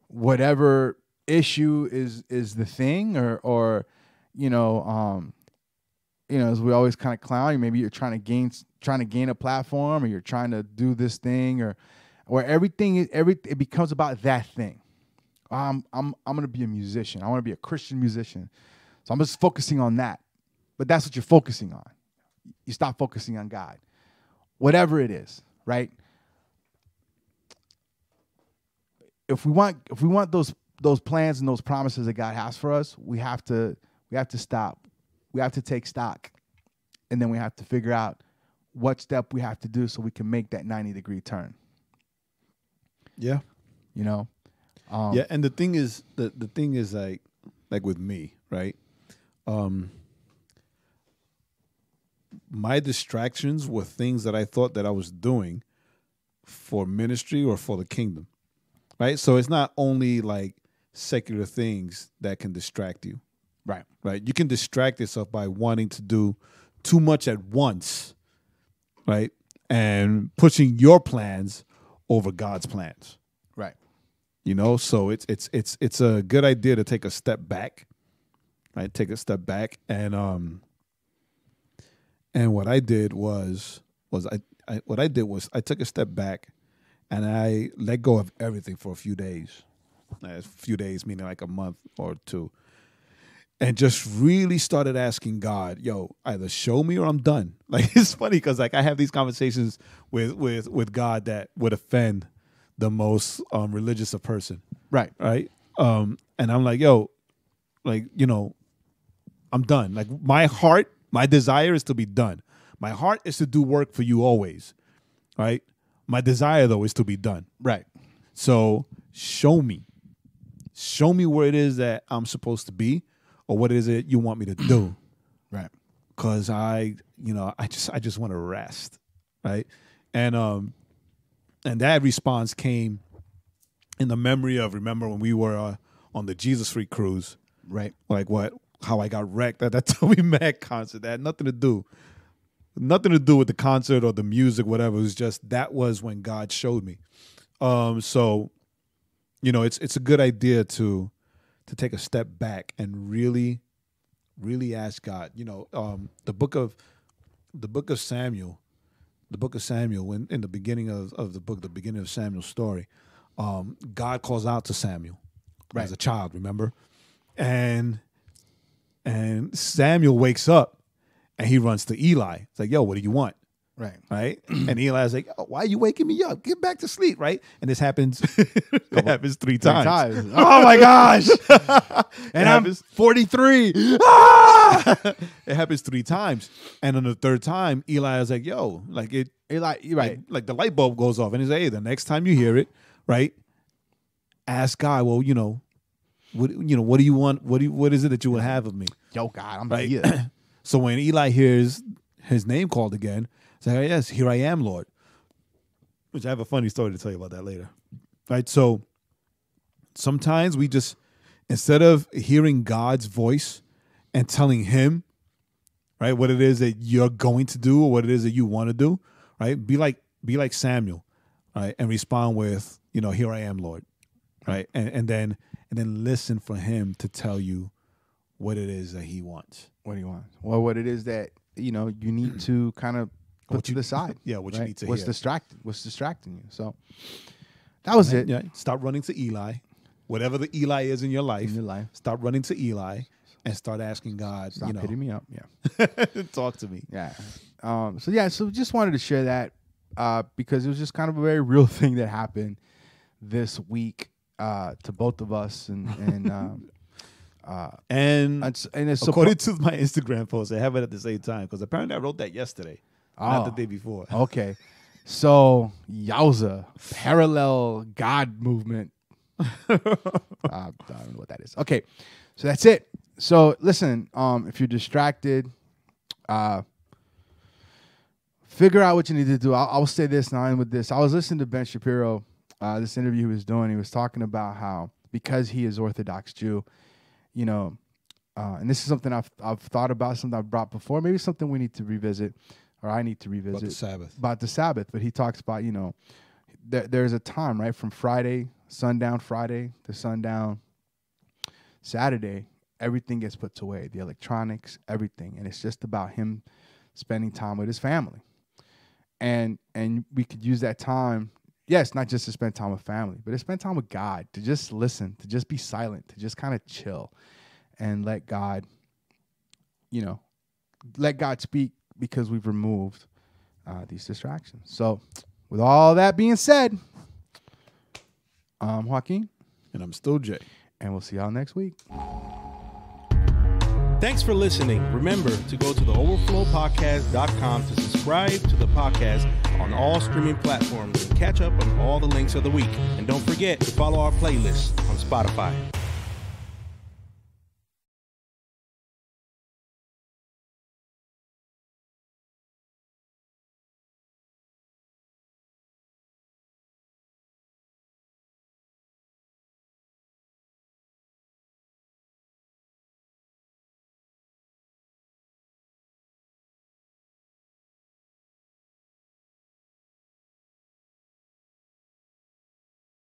[SPEAKER 1] whatever issue is the thing, or as we always kind of clown, maybe you're trying to gain a platform, or you're trying to do this thing, or it becomes about that thing. I'm going to be a musician. I want to be a Christian musician. So I'm just focusing on that. But that's what you're focusing on. You stop focusing on God. Whatever it is, right? If we want those plans and those promises that God has for us, we have to stop. We have to take stock. And then we have to figure out what step we have to do so we can make that 90-degree turn.
[SPEAKER 2] Yeah.
[SPEAKER 1] Yeah,
[SPEAKER 2] and the thing is like with me, right? My distractions were things that I thought that I was doing for ministry or for the kingdom, right? So it's not only like secular things that can distract you,
[SPEAKER 1] right?
[SPEAKER 2] You can distract yourself by wanting to do too much at once, right? And pushing your plans over God's plans,
[SPEAKER 1] right?
[SPEAKER 2] So it's a good idea to take a step back, right? Take a step back, and what I did was I took a step back, and I let go of everything for a few days. A few days meaning like a month or two, and just really started asking God, "Yo, either show me or I'm done." Like, it's funny because like I have these conversations with God that would offend the most religious of person, right? And I'm like, "Yo, like I'm done. Like my desire is to be done. My heart is to do work for you always, right? My desire though is to be done,
[SPEAKER 1] right?
[SPEAKER 2] So show me where it is that I'm supposed to be, or what is it you want me to do,
[SPEAKER 1] right?
[SPEAKER 2] Because I just want to rest, right? And that response came in the memory of, remember when we were on the Jesus Freak cruise,
[SPEAKER 1] right?
[SPEAKER 2] Like how I got wrecked at that Toby Mac concert. That had nothing to do with the concert or the music, whatever. It was just that was when God showed me. So it's a good idea to take a step back and really ask God. The book of Samuel, when in the beginning of the book, the beginning of Samuel's story, God calls out to Samuel as a child, remember? And Samuel wakes up and he runs to Eli. It's like, "Yo, what do you want?" Right? And Eli's like, "Oh, why are you waking me up? Get back to sleep," right? And this happens it happens three times.
[SPEAKER 1] Oh my gosh. And I'm 43.
[SPEAKER 2] It happens 3 times. And on the 3rd time, Eli is like, "Yo, like it
[SPEAKER 1] Eli, you're right.
[SPEAKER 2] Like the light bulb goes off." And he's like, "Hey, the next time you hear it, right? Ask God, well, what do you want? What is it that you would have of me?"
[SPEAKER 1] Yo, God, I'm
[SPEAKER 2] right.
[SPEAKER 1] here.
[SPEAKER 2] So when Eli hears his name called again, it's like, "Oh, yes, here I am, Lord." Which I have a funny story to tell you about that later. Right? So sometimes we just, instead of hearing God's voice and telling him, right, what it is that you're going to do or what it is that you want to do, right? Be like Samuel, right? And respond with, "Here I am, Lord." Right? And then listen for him to tell you what it is that he wants.
[SPEAKER 1] What do you want? Well, what it is that, you need to kind of put to the side.
[SPEAKER 2] Yeah, what you need to
[SPEAKER 1] What's distracting you. So that was it.
[SPEAKER 2] Yeah. Stop running to Eli whatever the Eli is in your life, stop running to Eli and start asking God.
[SPEAKER 1] Stop hitting me up. Yeah.
[SPEAKER 2] Talk to me.
[SPEAKER 1] Yeah. So just wanted to share that because it was just kind of a very real thing that happened this week to both of us, and it's
[SPEAKER 2] according to my Instagram post, I have it at the same time because apparently I wrote that yesterday, not the day before.
[SPEAKER 1] Okay. So, yowza, parallel God movement. I don't know what that is. Okay, so that's it. So, listen, if you're distracted, figure out what you need to do. I'll say this now, and with this, I was listening to Ben Shapiro, this interview he was doing. He was talking about how, because he is Orthodox Jew, you know, and this is something I've thought about, something I've brought before, maybe something we need to revisit. Or I need to revisit about the Sabbath. But he talks about, you know, there's a time, right, from sundown Friday to sundown Saturday, everything gets put away, the electronics, everything, and it's just about him spending time with his family. And we could use that time, yes, not just to spend time with family, but to spend time with God, to just listen, to just be silent, to just kind of chill and let God, you know, let God speak, because we've removed these distractions. So, with all that being said, I'm Joaquin.
[SPEAKER 2] And I'm still Jay.
[SPEAKER 1] And we'll see y'all next week.
[SPEAKER 3] Thanks for listening. Remember to go to the overflowpodcast.com to subscribe to the podcast on all streaming platforms and catch up on all the links of the week. And don't forget to follow our playlist on Spotify.